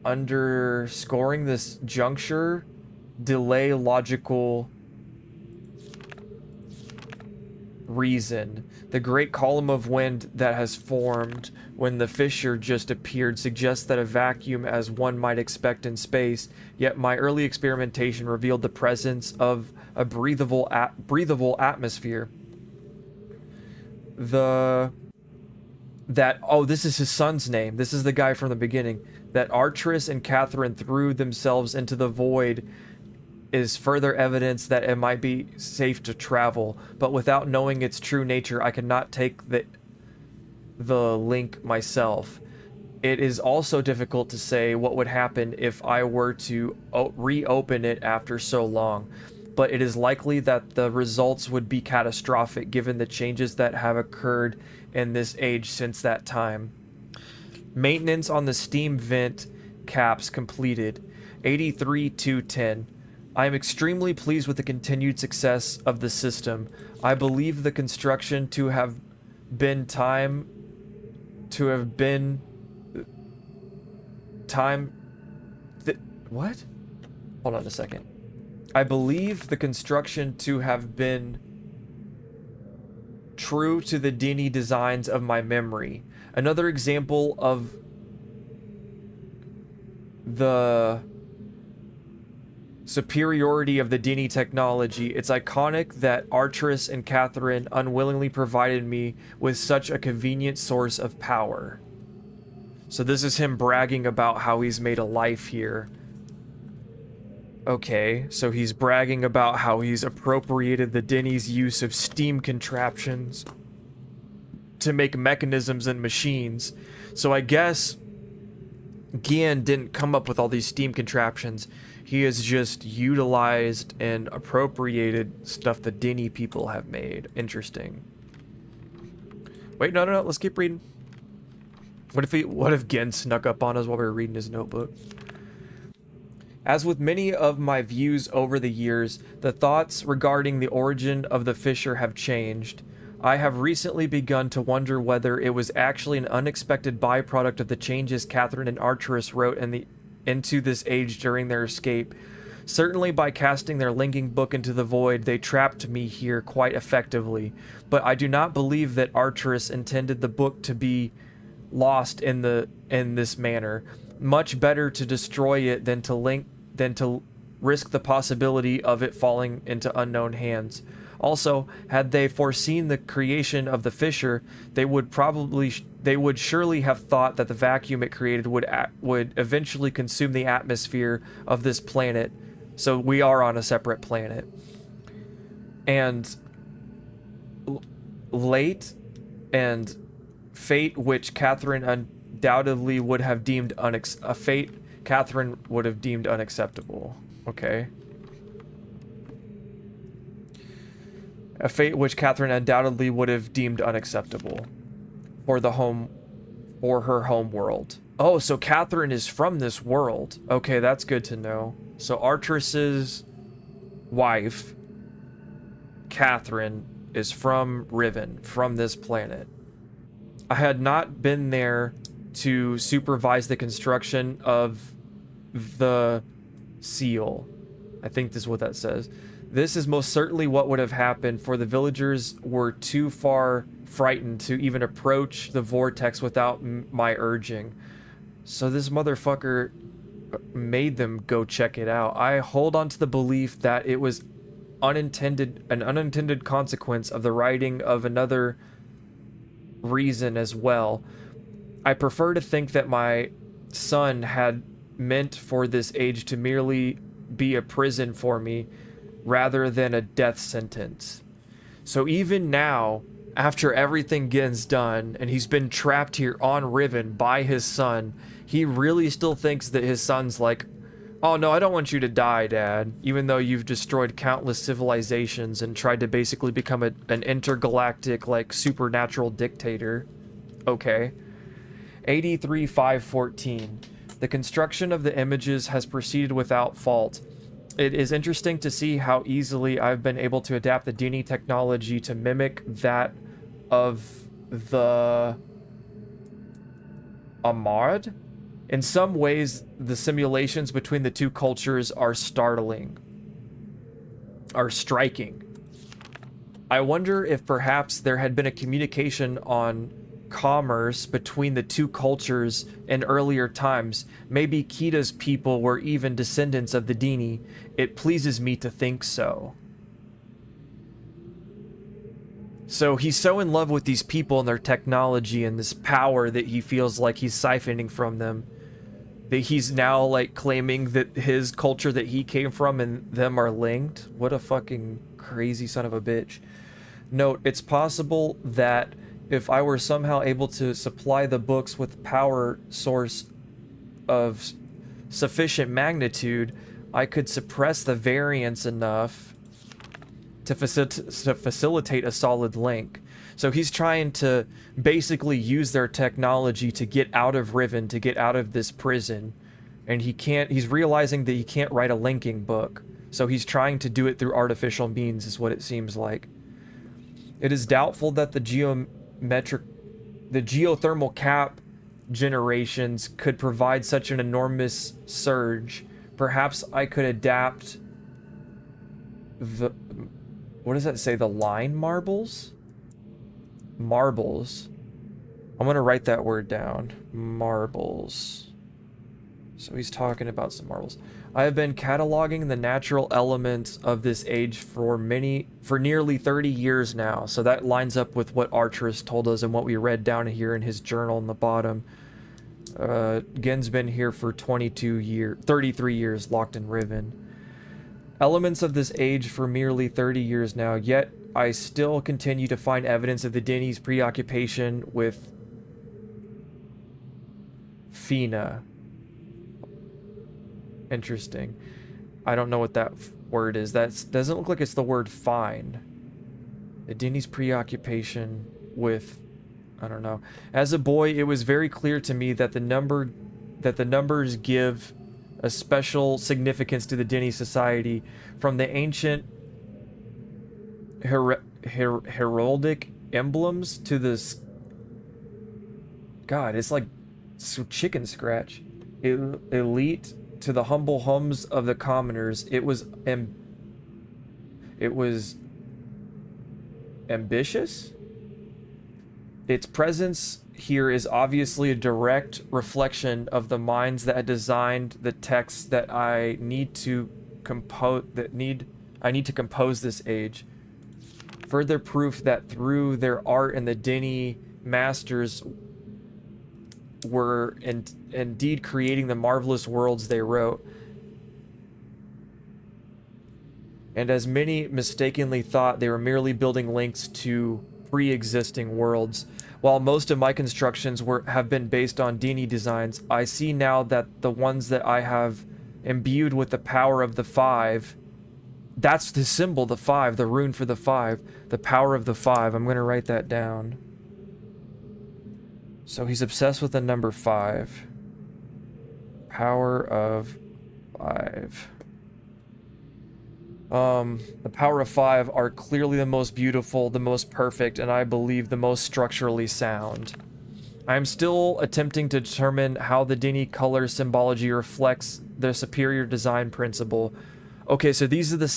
underscoring this juncture delay logical reason. The great column of wind that has formed when the fissure just appeared suggests that a vacuum as one might expect in space, yet my early experimentation revealed the presence of a breathable atmosphere. oh, this is his son's name. This is the guy from the beginning. That Artress and Catherine threw themselves into the void is further evidence that it might be safe to travel, but without knowing its true nature, I cannot take the link myself. It is also difficult to say what would happen if I were to reopen it after so long, but it is likely that the results would be catastrophic given the changes that have occurred in this age since that time. Maintenance on the steam vent caps completed. 83-210. I am extremely pleased with the continued success of the system. I believe the construction to have been what? Hold on a second. I believe the construction to have been true to the Dini designs of my memory. Another example of the superiority of the Dini technology. It's iconic that Artress and Catherine unwillingly provided me with such a convenient source of power. So this is him bragging about how he's made a life here. Okay, so he's bragging about how he's appropriated the Dini's use of steam contraptions to make mechanisms and machines. So I guess Gehn didn't come up with all these steam contraptions. He has just utilized and appropriated stuff the Dini people have made. Interesting. Wait, no, let's keep reading. What if Gehn snuck up on us while we were reading his notebook? As with many of my views over the years, the thoughts regarding the origin of the fissure have changed. I have recently begun to wonder whether it was actually an unexpected byproduct of the changes Catherine and Artress wrote into this age during their escape. Certainly by casting their linking book into the void, they trapped me here quite effectively, but I do not believe that Artress intended the book to be lost in this manner. Much better to destroy it than to risk the possibility of it falling into unknown hands. Also, had they foreseen the creation of the fissure, they would surely have thought that the vacuum it created would eventually consume the atmosphere of this planet. So we are on a separate planet. And late and fate which Catherine undoubtedly would have deemed unacceptable. Okay. A fate which Catherine undoubtedly would have deemed unacceptable for her home world. Oh, so Catherine is from this world. Okay, that's good to know. So Artress's wife, Catherine, is from Riven, from this planet. I had not been there to supervise the construction of the seal. I think this is what that says. This is most certainly what would have happened, for the villagers were too far frightened to even approach the vortex without my urging. So this motherfucker made them go check it out. I hold on to the belief that it was an unintended consequence of the writing of another reason as well. I prefer to think that my son had meant for this age to merely be a prison for me, rather than a death sentence. So even now, after everything Gehn's done, and he's been trapped here on Riven by his son, he really still thinks that his son's like, oh no, I don't want you to die, Dad, even though you've destroyed countless civilizations and tried to basically become an intergalactic, like, supernatural dictator. Okay. 83-514. The construction of the images has proceeded without fault. It is interesting to see how easily I've been able to adapt the Dini technology to mimic that of the Isalnd. In some ways, the simulations between the two cultures are striking. I wonder if perhaps there had been a communication on commerce between the two cultures in earlier times. Maybe Kita's people were even descendants of the Dini. It pleases me to think so. So he's so in love with these people and their technology and this power that he feels like he's siphoning from them, that he's now like claiming that his culture that he came from and them are linked. What a fucking crazy son of a bitch. Note, it's possible that if I were somehow able to supply the books with power source of sufficient magnitude, I could suppress the variance enough to facilitate a solid link. So he's trying to basically use their technology to get out of Riven, to get out of this prison. And he's realizing that he can't write a linking book. So he's trying to do it through artificial means, is what it seems like. It is doubtful that the geothermal cap generations could provide such an enormous surge. Perhaps I could adapt the... What does that say? The line marbles? Marbles. I'm going to write that word down. Marbles. So he's talking about some marbles. I have been cataloging the natural elements of this age for nearly 30 years now. So that lines up with what Archerus told us and what we read down here in his journal in the bottom. Gehn's been here for 33 years locked in Riven. Elements of this age for merely 30 years now, yet I still continue to find evidence of the Dinny's preoccupation with Fina. Interesting. I don't know what that word is. That doesn't look like it's the word fine. The Dinny's preoccupation with... I don't know. As a boy, it was very clear to me that the numbers give a special significance to the Dinny society, from the ancient heraldic emblems to the... God, it's like chicken scratch. Elite to the humble hums of the commoners. It was ambitious? Its presence here is obviously a direct reflection of the minds that had designed the texts that I need to compose this age. Further proof that through their art and the Dinny masters were indeed creating the marvelous worlds they wrote. And as many mistakenly thought, they were merely building links to pre-existing worlds. While most of my constructions have been based on Dinny designs, I see now that the ones that I have imbued with the power of the five, that's the symbol, the five, the rune for the five, the power of the five. I'm going to write that down. So he's obsessed with the number 5. Power of 5. The power of 5 are clearly the most beautiful, the most perfect, and I believe the most structurally sound. I am still attempting to determine how the Dinny color symbology reflects the superior design principle. Okay, so these are the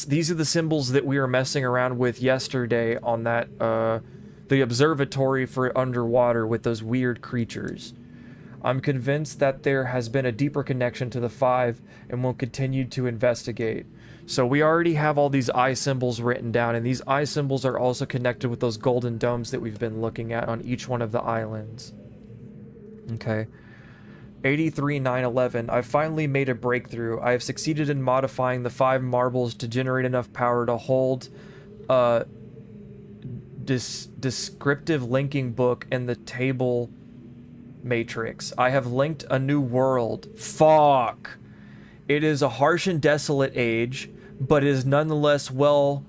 symbols that we were messing around with yesterday on that the observatory for underwater with those weird creatures. I'm convinced that there has been a deeper connection to the 5 and will continue to investigate. So we already have all these eye symbols written down, and these eye symbols are also connected with those golden domes that we've been looking at on each one of the islands. Okay. 83-911. I've finally made a breakthrough. I have succeeded in modifying the 5 marbles to generate enough power to hold a descriptive linking book in the table matrix. I have linked a new world. Fuck. It is a harsh and desolate age, but it is nonetheless well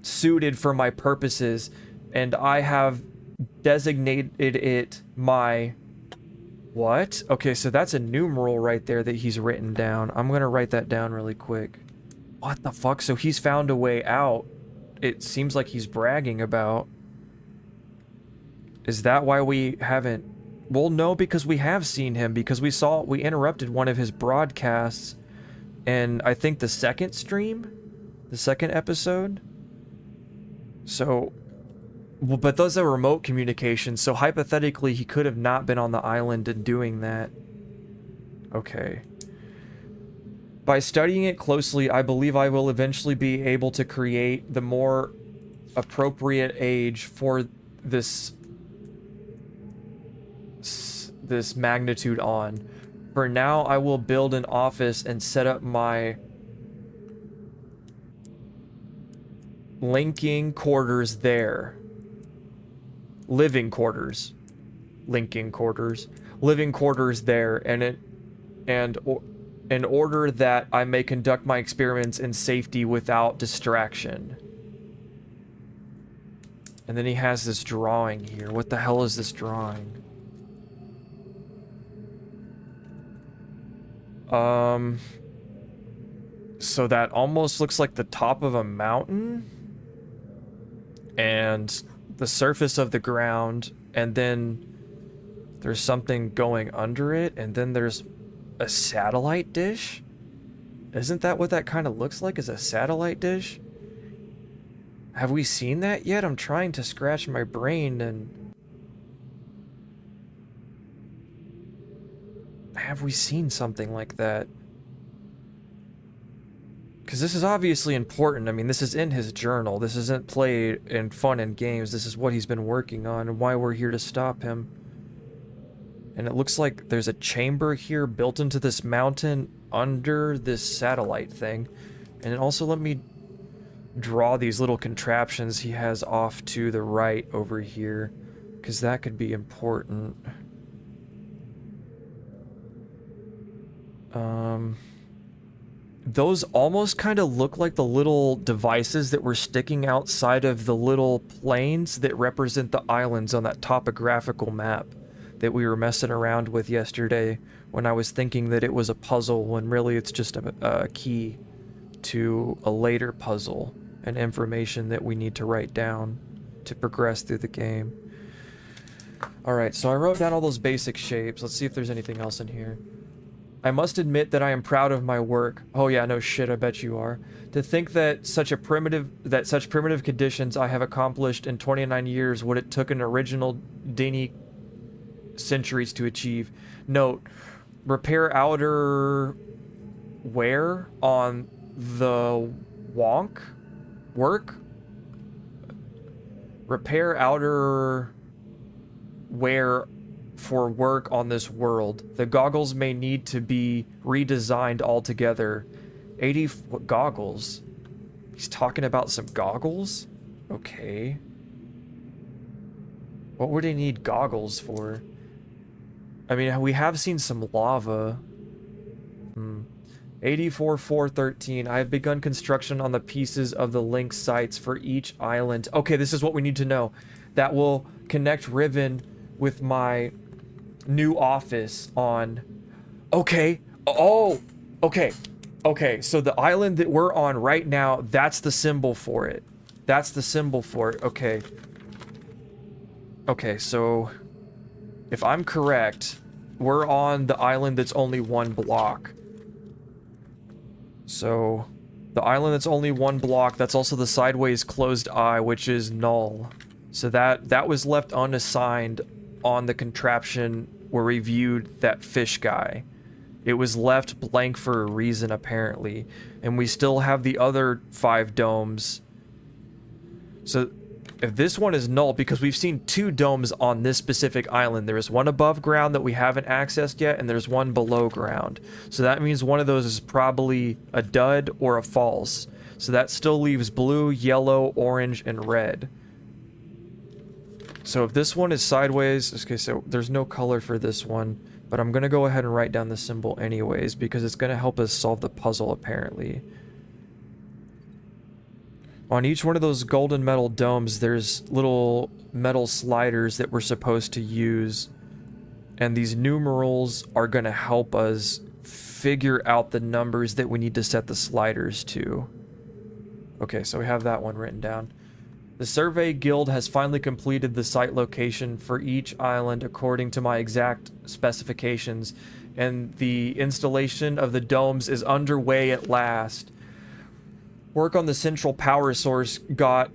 suited for my purposes, and I have designated it my... What? Okay, so that's a numeral right there that he's written down. I'm gonna write that down really quick. What the fuck? So he's found a way out. It seems like he's bragging about. Is that why we haven't... Well, no, because we have seen him, because we interrupted one of his broadcasts in, I think, the second stream? The second episode? So... Well, but those are remote communications, so hypothetically he could have not been on the island and doing that. Okay. By studying it closely, I believe I will eventually be able to create the more appropriate age for this this magnitude on. For now, I will build an office and set up my linking quarters there. Living quarters. Linking quarters. Living quarters there, and in order that I may conduct my experiments in safety without distraction. And then he has this drawing here. What the hell is this drawing? So that almost looks like the top of a mountain. And the surface of the ground. And then there's something going under it. And then there's a satellite dish? Isn't that what that kind of looks like, is a satellite dish? Have we seen that yet? I'm trying to scratch my brain and... Have we seen something like that? Because this is obviously important. I mean, this is in his journal. This isn't play and fun and games. This is what he's been working on and why we're here to stop him. And it looks like there's a chamber here built into this mountain under this satellite thing. And it also let me draw these little contraptions he has off to the right over here, because that could be important. Those almost kind of look like the little devices that were sticking outside of the little planes that represent the islands on that topographical map that we were messing around with yesterday when I was thinking that it was a puzzle when really it's just a key to a later puzzle and information that we need to write down to progress through the game. Alright, so I wrote down all those basic shapes. Let's see if there's anything else in here. I must admit that I am proud of my work. Oh yeah, no shit, I bet you are. To think that such primitive conditions I have accomplished in 29 years what it took an original Dini centuries to achieve. Note, repair outer wear on the wonk work. Repair outer wear for work on this world. The goggles may need to be redesigned altogether. 80 goggles? He's talking about some goggles? Okay. What would he need goggles for? I mean, we have seen some lava. 84-413. I have begun construction on the pieces of the link sites for each island. Okay, this is what we need to know. That will connect Riven with my new office on... Okay. Oh! Okay. Okay, so the island that we're on right now, that's the symbol for it. That's the symbol for it. Okay. Okay, so... If I'm correct, we're on the island that's only one block. So... The island that's only one block, that's also the sideways closed eye, which is null. So that was left unassigned on the contraption where we viewed that fish guy. It was left blank for a reason, apparently. And we still have the other 5 domes. So, if this one is null, because we've seen 2 domes on this specific island. There is one above ground that we haven't accessed yet, and there's one below ground. So that means one of those is probably a dud or a false. So that still leaves blue, yellow, orange, and red. So if this one is sideways, okay, so there's no color for this one, but I'm going to go ahead and write down the symbol anyways, because it's going to help us solve the puzzle, apparently. On each one of those golden metal domes, there's little metal sliders that we're supposed to use, and these numerals are going to help us figure out the numbers that we need to set the sliders to. Okay, so we have that one written down. The Survey Guild has finally completed the site location for each island according to my exact specifications, and the installation of the domes is underway at last. Work on the central power source got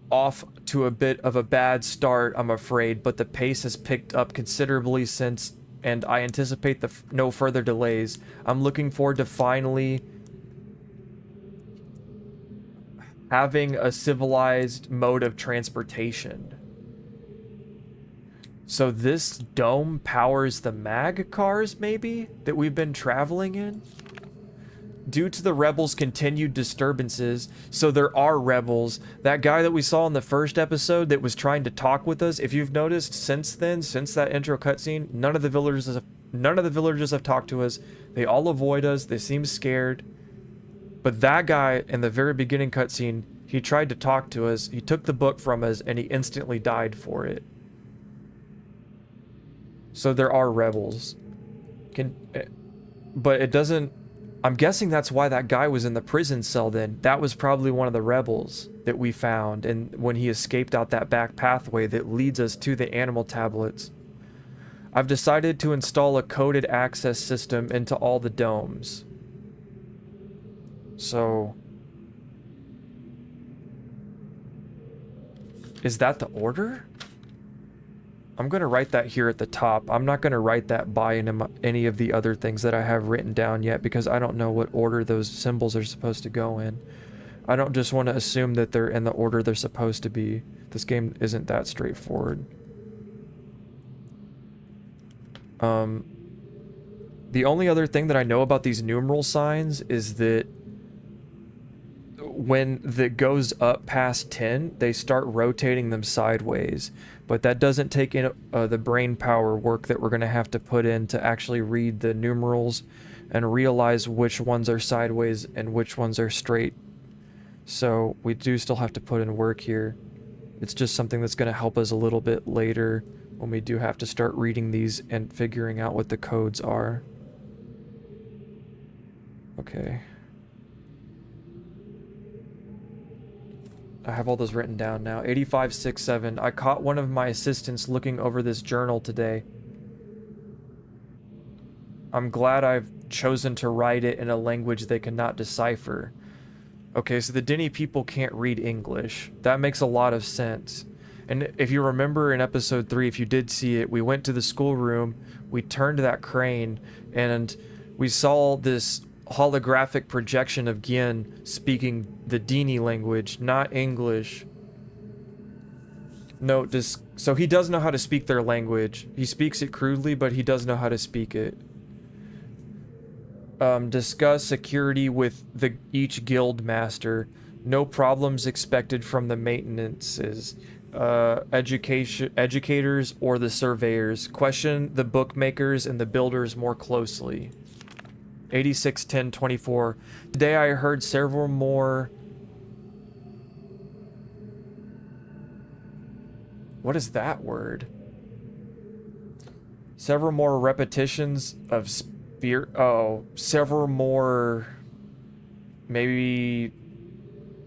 off to a bit of a bad start, I'm afraid, but the pace has picked up considerably since, and I anticipate no further delays. I'm looking forward to finally... having a civilized mode of transportation. So this dome powers the mag cars, maybe, that we've been traveling in? Due to the rebels' continued disturbances, so there are rebels. That guy that we saw in the first episode that was trying to talk with us, if you've noticed since then, since that intro cutscene, none of the villagers have talked to us. They all avoid us. They seem scared. But that guy in the very beginning cutscene, he tried to talk to us. He took the book from us, and he instantly died for it. So there are rebels. But it doesn't... I'm guessing that's why that guy was in the prison cell then. That was probably one of the rebels that we found, and when he escaped out that back pathway that leads us to the animal tablets. I've decided to install a coded access system into all the domes. So... is that the order? I'm going to write that here at the top. I'm not going to write that by any of the other things that I have written down yet, because I don't know what order those symbols are supposed to go in. I don't just want to assume that they're in the order they're supposed to be. This game isn't that straightforward. The only other thing that I know about these numeral signs is that when that goes up past 10, they start rotating them sideways. But that doesn't take in the brain power work that we're going to have to put in to actually read the numerals and realize which ones are sideways and which ones are straight. So we do still have to put in work here. It's just something that's going to help us a little bit later when we do have to start reading these and figuring out what the codes are. Okay. I have all those written down now. 8567. I caught one of my assistants looking over this journal today. I'm glad I've chosen to write it in a language they cannot decipher. Okay, so the Denny people can't read English. That makes a lot of sense. And if you remember in episode 3, if you did see it, we went to the schoolroom, we turned that crane, and we saw this holographic projection of Gehn speaking the Dini language, not English. No, so he does know how to speak their language. He speaks it crudely, but he does know how to speak it. Discuss security with each guild master. No problems expected from the maintenances. Educators or the surveyors. Question the bookmakers and the builders more closely. 861024. Today I heard several more... What is that word? Several more repetitions of several more... Maybe...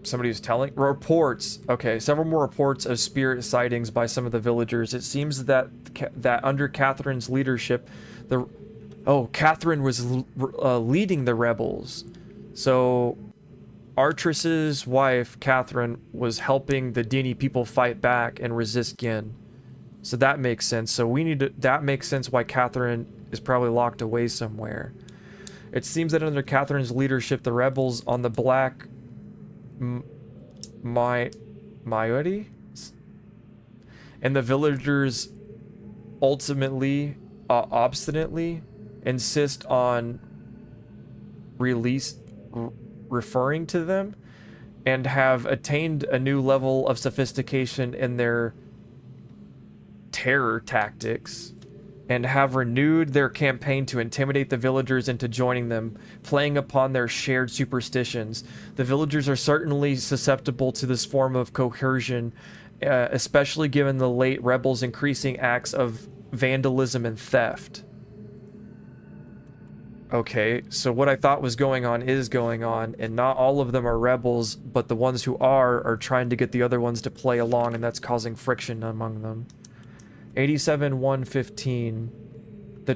Somebody was telling... Reports. Okay, several more reports of spirit sightings by some of the villagers. It seems that under Catherine's leadership, Catherine was leading the rebels. So Artrace's wife, Catherine, was helping the Dini people fight back and resist Gehn. So that makes sense. So that makes sense why Catherine is probably locked away somewhere. It seems that under Catherine's leadership, the rebels on the Black Moiety and the villagers ultimately, obstinately insist on referring to them, and have attained a new level of sophistication in their terror tactics, and have renewed their campaign to intimidate the villagers into joining them, playing upon their shared superstitions. The villagers are certainly susceptible to this form of coercion, especially given the late rebels' increasing acts of vandalism and theft. Okay, so what I thought was going on is going on, and not all of them are rebels, but the ones who are trying to get the other ones to play along, and that's causing friction among them. 87-115. The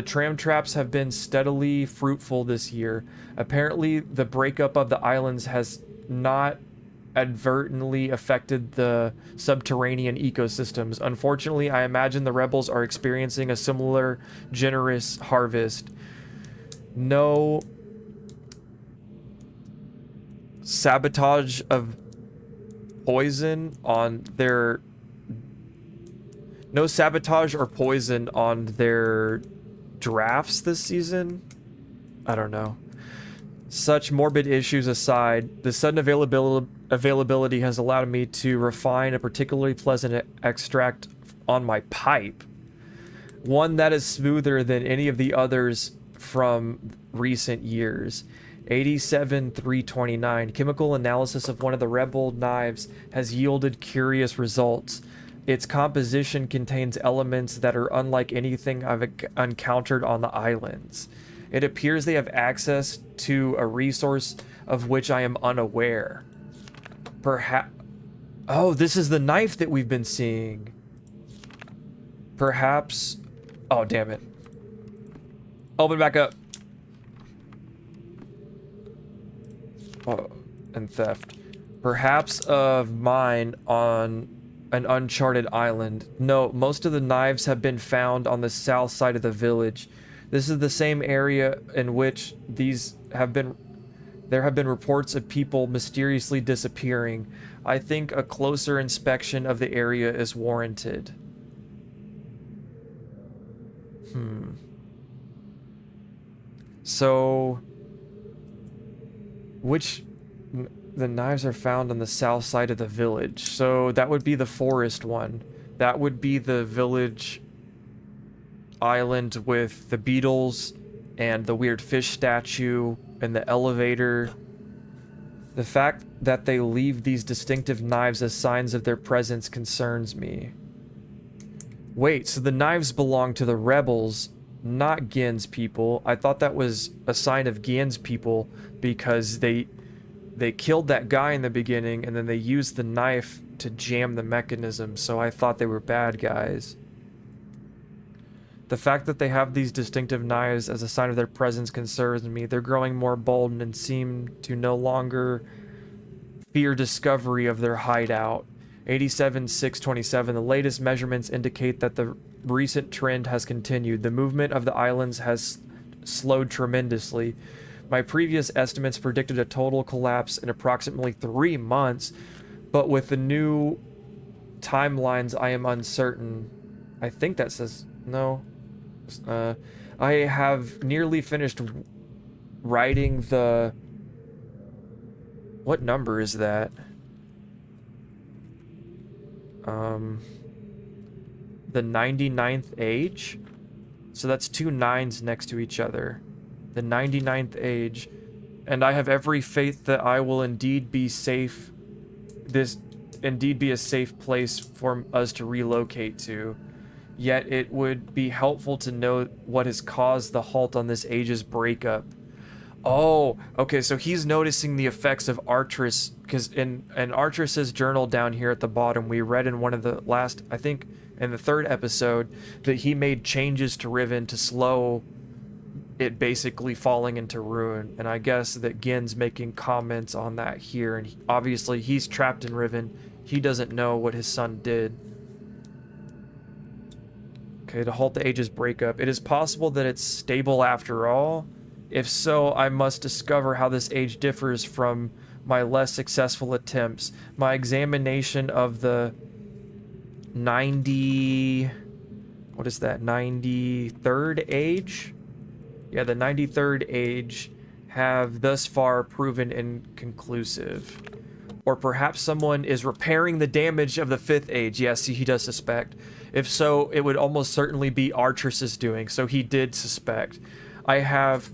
tram traps have been steadily fruitful this year. Apparently, the breakup of the islands has not advertently affected the subterranean ecosystems. Unfortunately, I imagine the rebels are experiencing a similar generous harvest. No sabotage of poison on their... No sabotage or poison on their drafts this season? I don't know. Such morbid issues aside, the sudden availability has allowed me to refine a particularly pleasant extract on my pipe. One that is smoother than any of the others from recent years. 87-329. Chemical analysis of one of the rebel knives has yielded curious results. Its composition contains elements that are unlike anything I've encountered on the islands. It appears they have access to a resource of which I am unaware. Perhaps... Oh, this is the knife that we've been seeing. Perhaps... Oh, damn it. Open back up. Oh, and theft. Perhaps of mine on an uncharted island. No, most of the knives have been found on the south side of the village. This is the same area in which these have been... There have been reports of people mysteriously disappearing. I think a closer inspection of the area is warranted. So... Which... The knives are found on the south side of the village. So that would be the forest one. That would be the village island with the beetles and the weird fish statue and the elevator. The fact that they leave these distinctive knives as signs of their presence concerns me. Wait, so the knives belong to the rebels, not Gehn's people. I thought that was a sign of Gehn's people because they killed that guy in the beginning and then they used the knife to jam the mechanism, so I thought they were bad guys. The fact that they have these distinctive knives as a sign of their presence concerns me. They're growing more bold and seem to no longer fear discovery of their hideout. 87-627. The latest measurements indicate that the recent trend has continued. The movement of the islands has slowed tremendously. My previous estimates predicted a total collapse in approximately 3 months, but with the new timelines, I am uncertain. I think that says... No. I have nearly finished writing the... What number is that? The 99th age? So that's 2 9s next to each other. The 99th age. And I have every faith that I will indeed be safe. This indeed be a safe place for us to relocate to. Yet it would be helpful to know what has caused the halt on this age's breakup. Oh, okay, so he's noticing the effects of Entrace, because in Entrace's journal down here at the bottom, we read in one of the last, I think in the 3rd episode, that he made changes to Riven to slow it basically falling into ruin. And I guess that Gehn's making comments on that here, and obviously he's trapped in Riven. He doesn't know what his son did. Okay, to halt the age's breakup. It is possible that it's stable after all. If so, I must discover how this age differs from my less successful attempts. My examination of the 90... What is that? 93rd age? Yeah, the 93rd age have thus far proven inconclusive. Or perhaps someone is repairing the damage of the 5th age. Yes, he does suspect. If so, it would almost certainly be Entrace's doing, so he did suspect. I have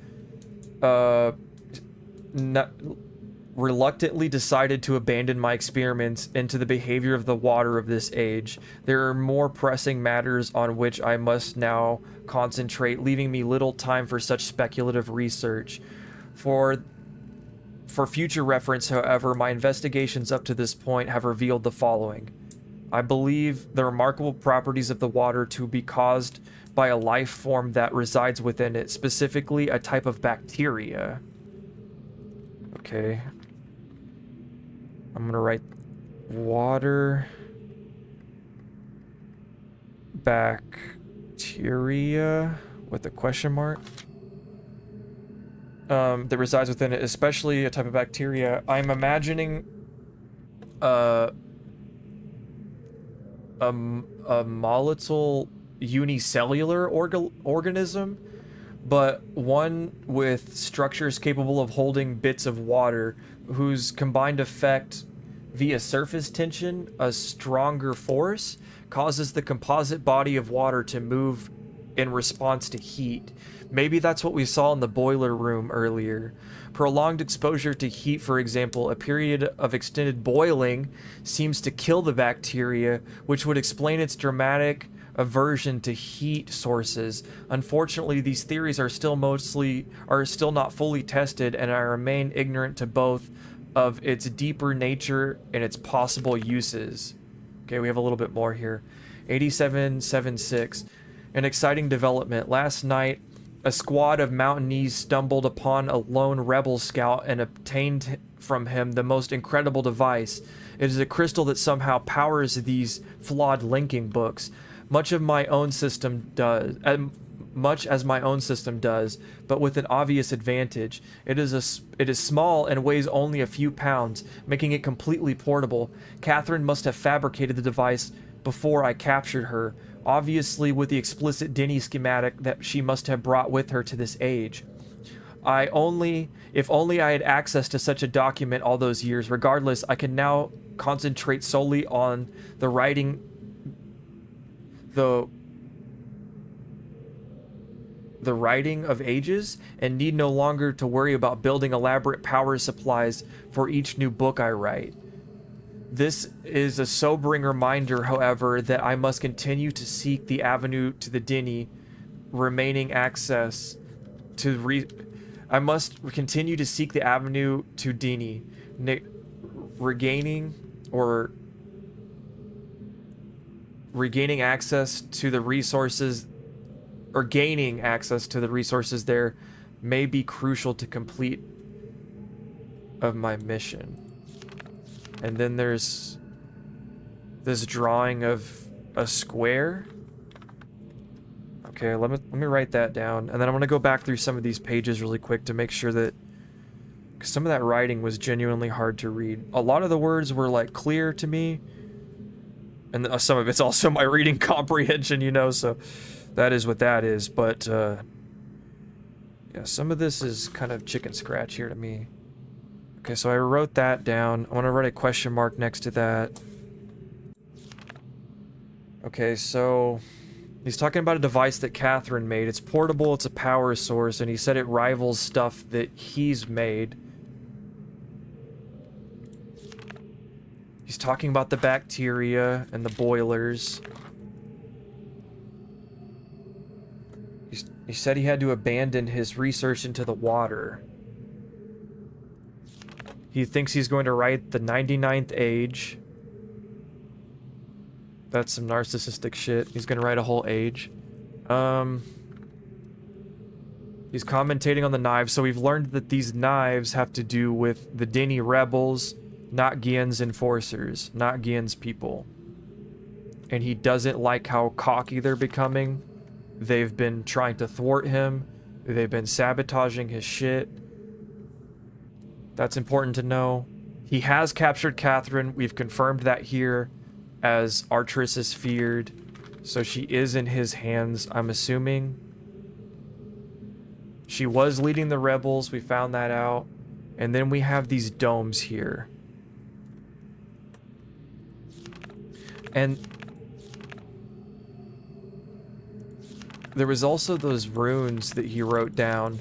reluctantly decided to abandon my experiments into the behavior of the water of this age. There are more pressing matters on which I must now concentrate, leaving me little time for such speculative research. For future reference, however, my investigations up to this point have revealed the following. I believe the remarkable properties of the water to be caused by a life form that resides within it, specifically a type of bacteria. Okay. I'm gonna write water bacteria with a question mark. that resides within it, especially a type of bacteria. I'm imagining uh, a volatile unicellular organism, but one with structures capable of holding bits of water, whose combined effect via surface tension, a stronger force, causes the composite body of water to move in response to heat. Maybe that's what we saw in the boiler room earlier. Prolonged exposure to heat, for example, a period of extended boiling, seems to kill the bacteria, which would explain its dramatic aversion to heat sources. Unfortunately, these theories are still not fully tested, and I remain ignorant to both of its deeper nature and its possible uses. Okay, we have a little bit more here. 8776. An exciting development. Last night, a squad of mountaineers stumbled upon a lone rebel scout and obtained from him the most incredible device. It is a crystal that somehow powers these flawed linking books, much as my own system does, but with an obvious advantage. It is small and weighs only a few pounds, making it completely portable. Catherine must have fabricated the device before I captured her, obviously with the explicit Denny schematic that she must have brought with her to this age. If only I had access to such a document all those years. Regardless, I can now concentrate solely on the writing of ages, and need no longer to worry about building elaborate power supplies for each new book I write. This is a sobering reminder, however, that I must continue to seek the avenue to the Denny, regaining access to regaining access to the resources, or gaining access to the resources there, may be crucial to complete of my mission. And then there's this drawing of a square. Okay, let me write that down, and then I'm gonna go back through some of these pages really quick to make sure that, because some of that writing was genuinely hard to read. A lot of the words were like clear to me, and some of it's also my reading comprehension, you know, so that is what that is. But yeah, some of this is kind of chicken scratch here to me. Okay, so I wrote that down. I want to write a question mark next to that. Okay, so he's talking about a device that Catherine made. It's portable, it's a power source, and he said it rivals stuff that he's made. He's talking about the bacteria and the boilers. He said he had to abandon his research into the water. He thinks he's going to write the 99th age. That's some narcissistic shit. He's gonna write a whole age. He's commentating on the knives, so we've learned that these knives have to do with the Denny rebels, not Gehn's enforcers, not Gehn's people. And he doesn't like how cocky they're becoming. They've been trying to thwart him. They've been sabotaging his shit. That's important to know. He has captured Catherine. We've confirmed that here, as Artress is feared. So she is in his hands, I'm assuming. She was leading the rebels. We found that out. And then we have these domes here. And there was also those runes that he wrote down.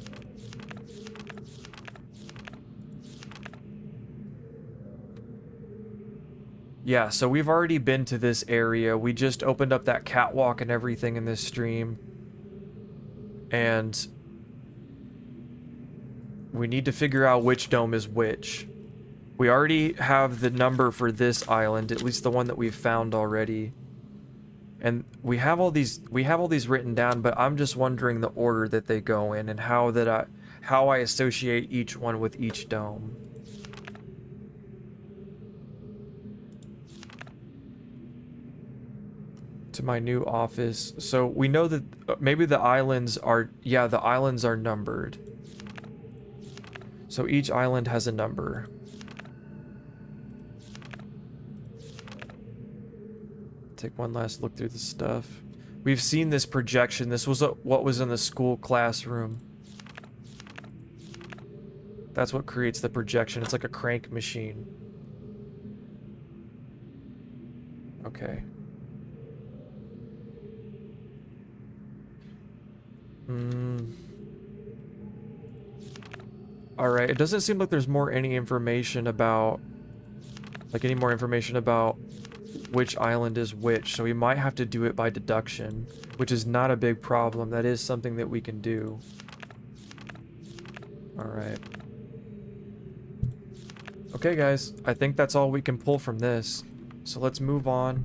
Yeah, so we've already been to this area. We just opened up that catwalk and everything in this stream. And we need to figure out which dome is which. We already have the number for this island, at least the one that we've found already. And we have all these written down, but I'm just wondering the order that they go in and how I associate each one with each dome. To my new office. So we know that maybe the islands are, yeah, the islands are numbered. So each island has a number. Take one last look through the stuff. We've seen this projection. This was what was in the school classroom. That's what creates the projection. It's like a crank machine. Okay. Alright, it doesn't seem like there's any information about... Like, any more information about which island is which, so we might have to do it by deduction, which is not a big problem. That is something that we can do. Alright. Okay, guys, I think that's all we can pull from this. So let's move on.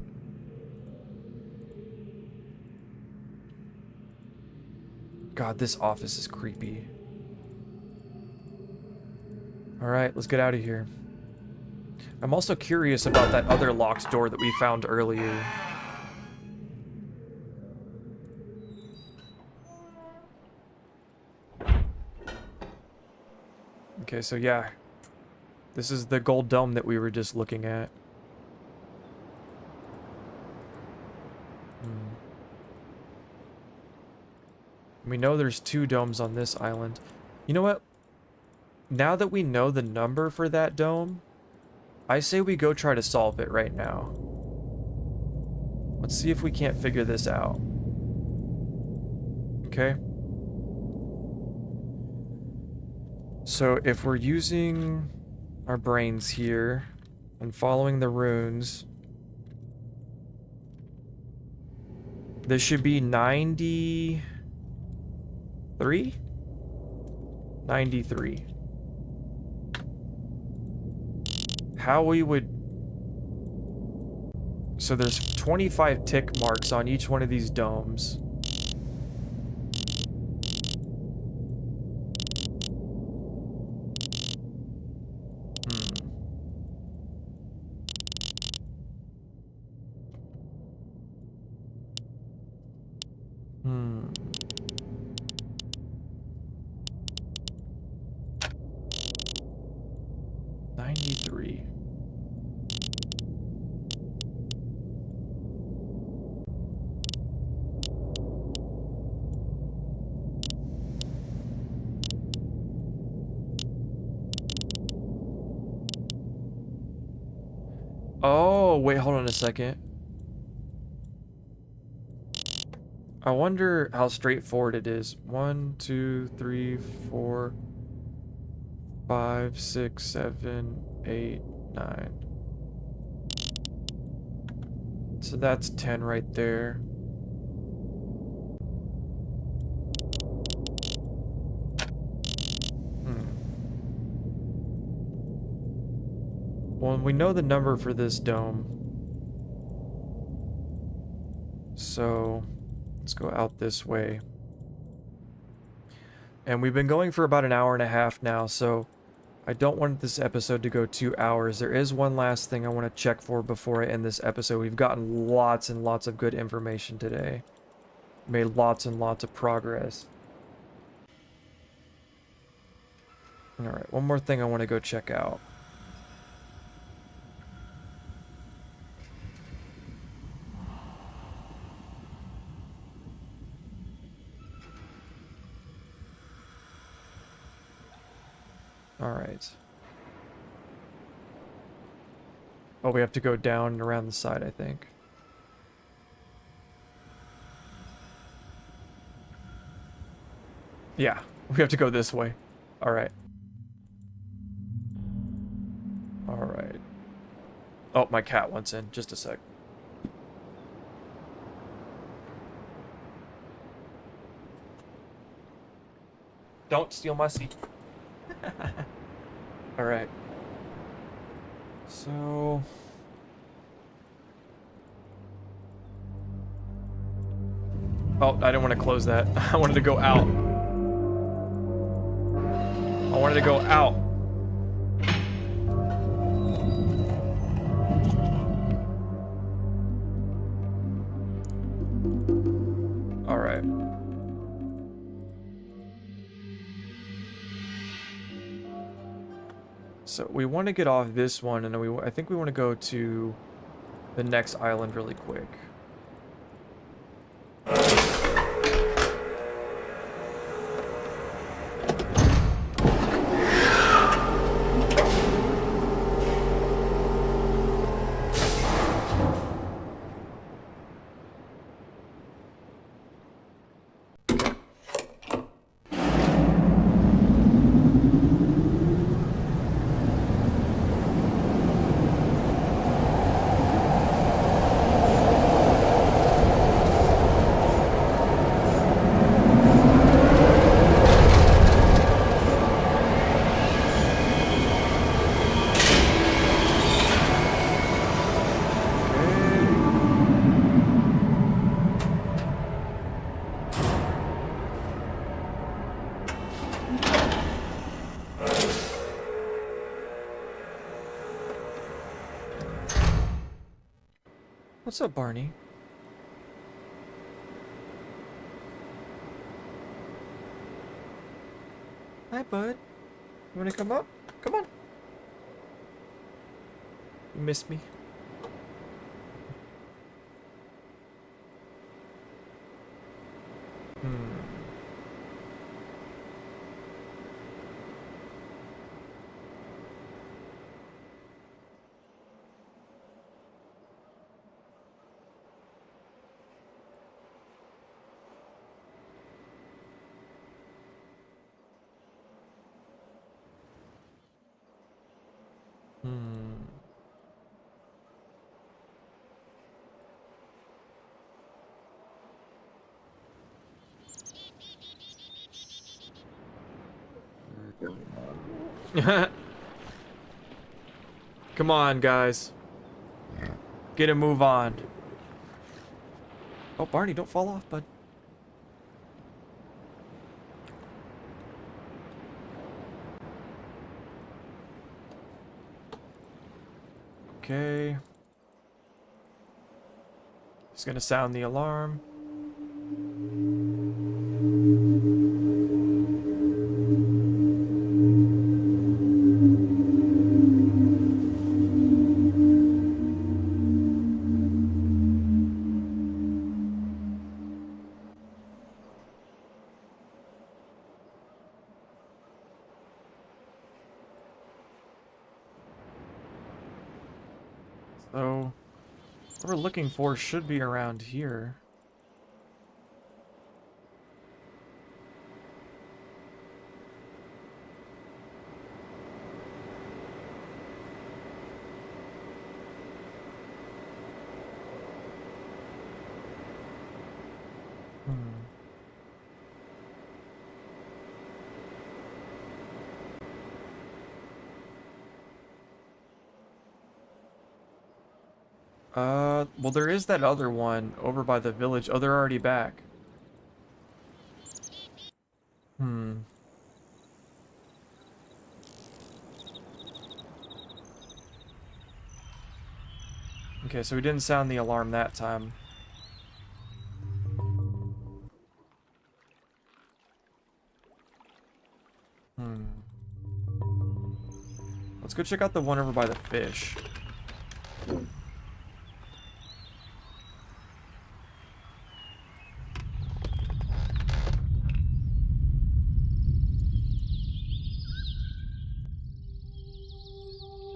God, this office is creepy. Alright, let's get out of here. I'm also curious about that other locked door that we found earlier. Okay, so yeah. This is the gold dome that we were just looking at. We know there's 2 domes on this island. You know what? Now that we know the number for that dome, I say we go try to solve it right now. Let's see if we can't figure this out. Okay. So if we're using our brains here and following the runes, this should be 93? 93. How we would... So there's 25 tick marks on each one of these domes. Hmm. 93. Oh, wait, hold on a second. I wonder how straightforward it is. 1, 2, 3, 4, 5, 6, 7, 8, 9. So that's 10 right there. Well, we know the number for this dome. So let's go out this way. And we've been going for about an hour and a half now, so I don't want this episode to go 2 hours. There is one last thing I want to check for before I end this episode. We've gotten lots and lots of good information today. Made lots and lots of progress. Alright, one more thing I want to go check out. Alright. Oh, we have to go down and around the side, I think. Yeah, we have to go this way. Alright. Alright. Oh, my cat wants in. Just a sec. Don't steal my seat. Alright. So... Oh, I didn't want to close that. I wanted to go out. I wanted to go out. Alright. So we want to get off this one, and then I think we want to go to the next island really quick. What's up, Barney? Hi, bud. You wanna come up? Come on. You missed me. Come on, guys. Get a move on. Oh, Barney, don't fall off, bud. Okay. He's gonna sound the alarm. So, what we're looking for should be around here. Well, there is that other one over by the village. Oh, they're already back. Okay, so we didn't sound the alarm that time. Let's go check out the one over by the fish.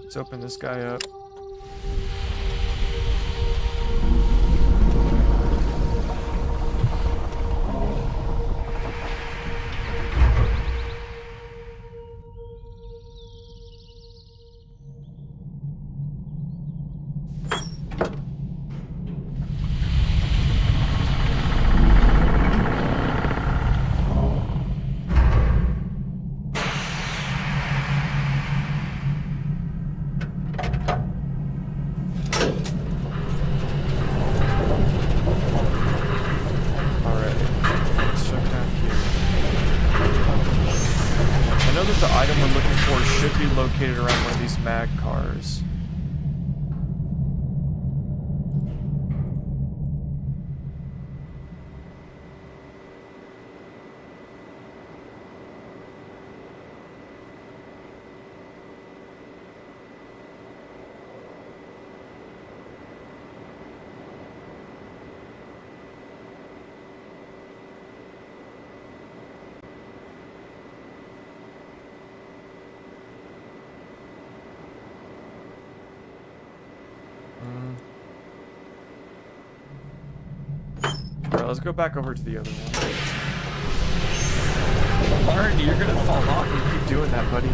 Let's open this guy up. Located around one of these mag cars. let's go back over to the other one. Barney, you're gonna fall off if you keep doing that, buddy.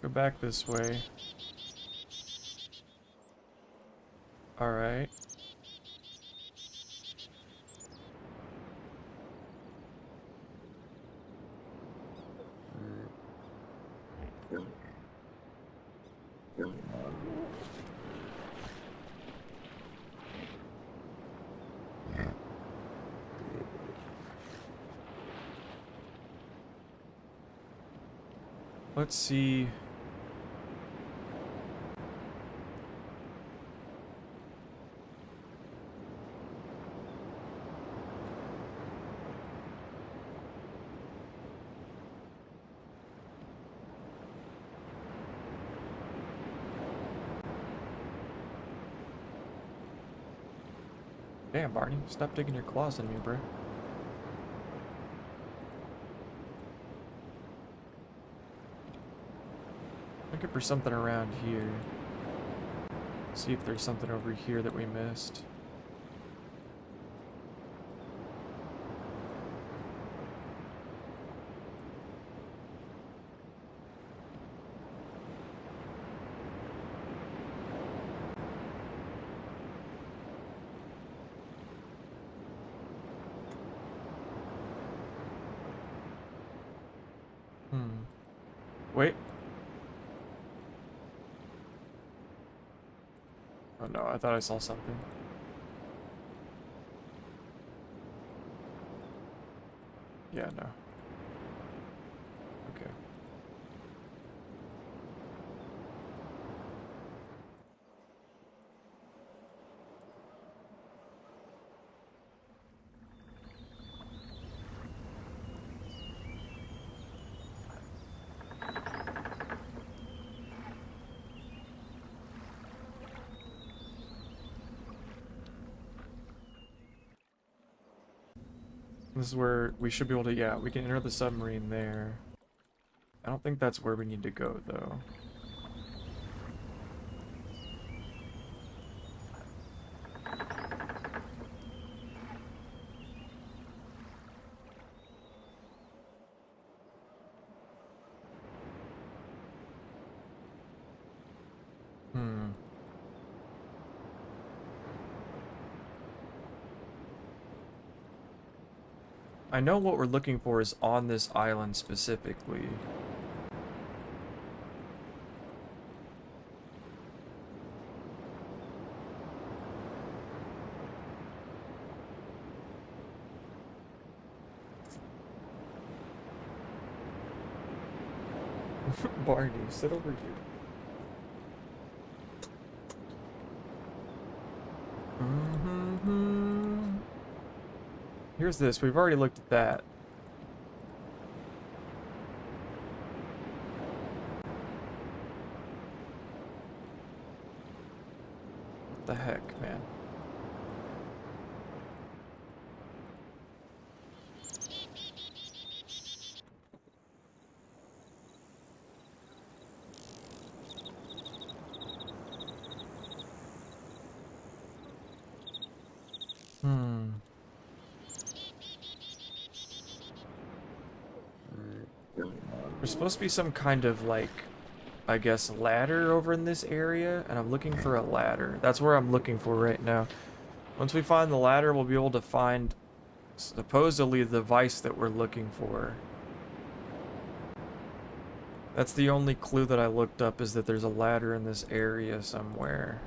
Go back this way. All right. Let's see. Damn, Barney, stop digging your claws in me, bro. Looking for something around here. See if there's something over here that we missed. Wait. Oh no, I thought I saw something. Yeah, no. Okay. This is where we should be able to, yeah, we can enter the submarine there. I don't think that's where we need to go, though. I know what we're looking for is on this island specifically. Barney, sit over here. Here's this. We've already looked at that. What the heck, man? There's supposed to be some kind of, like, I guess, ladder over in this area, and I'm looking for a ladder. That's where I'm looking for right now. Once we find the ladder, we'll be able to find, supposedly, the device that we're looking for. That's the only clue that I looked up, is that there's a ladder in this area somewhere.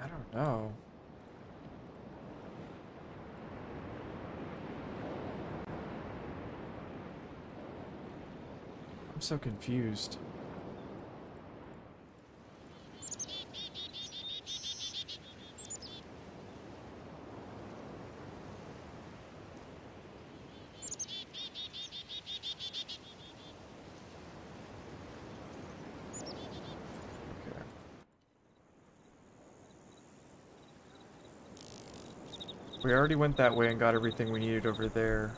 I don't know. I'm so confused. Okay. We already went that way and got everything we needed over there.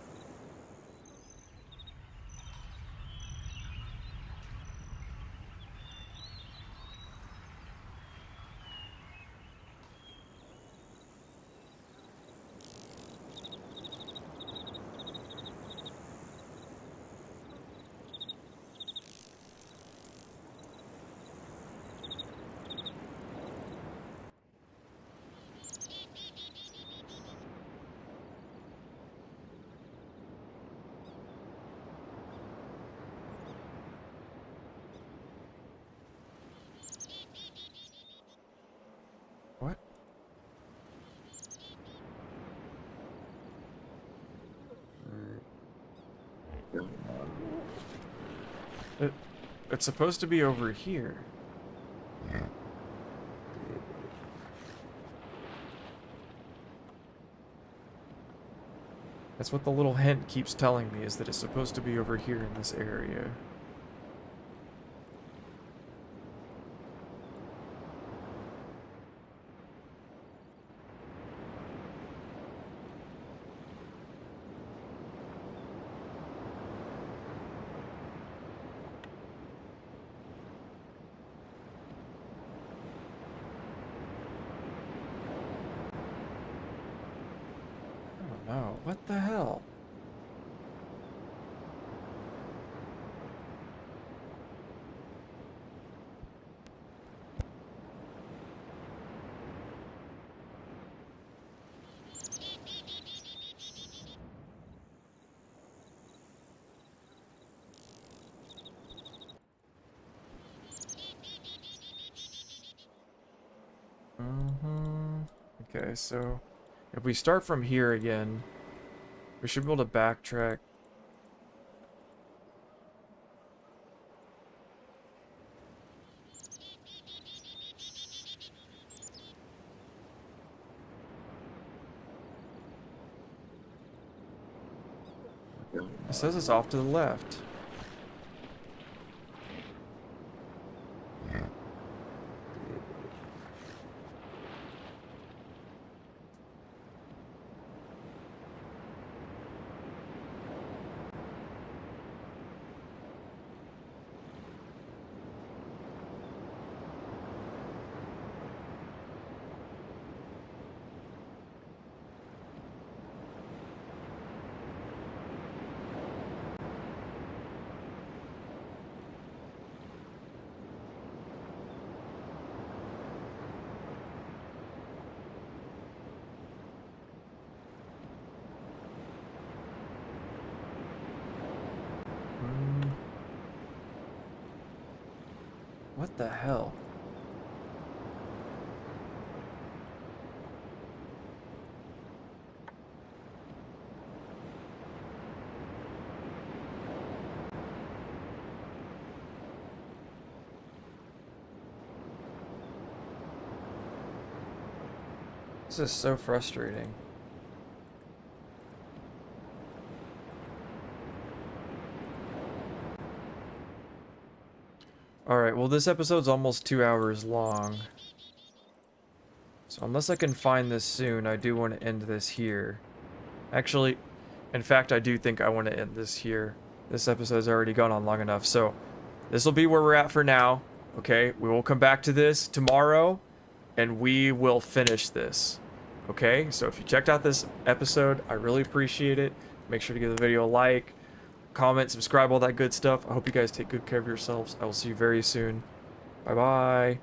What? It's supposed to be over here. That's what the little hint keeps telling me, is that it's supposed to be over here in this area. No, what the hell? Okay, so if we start from here again, we should be able to backtrack. It says it's off to the left. What the hell? This is so frustrating. Alright, well this episode's almost 2 hours long. So unless I can find this soon, I do want to end this here. Actually, in fact, I do think I want to end this here. This episode's already gone on long enough, so this will be where we're at for now. Okay, we will come back to this tomorrow, and we will finish this. Okay, so if you checked out this episode, I really appreciate it. Make sure to give the video a like, comment, subscribe, all that good stuff. I hope you guys take good care of yourselves. I will see you very soon. Bye-bye.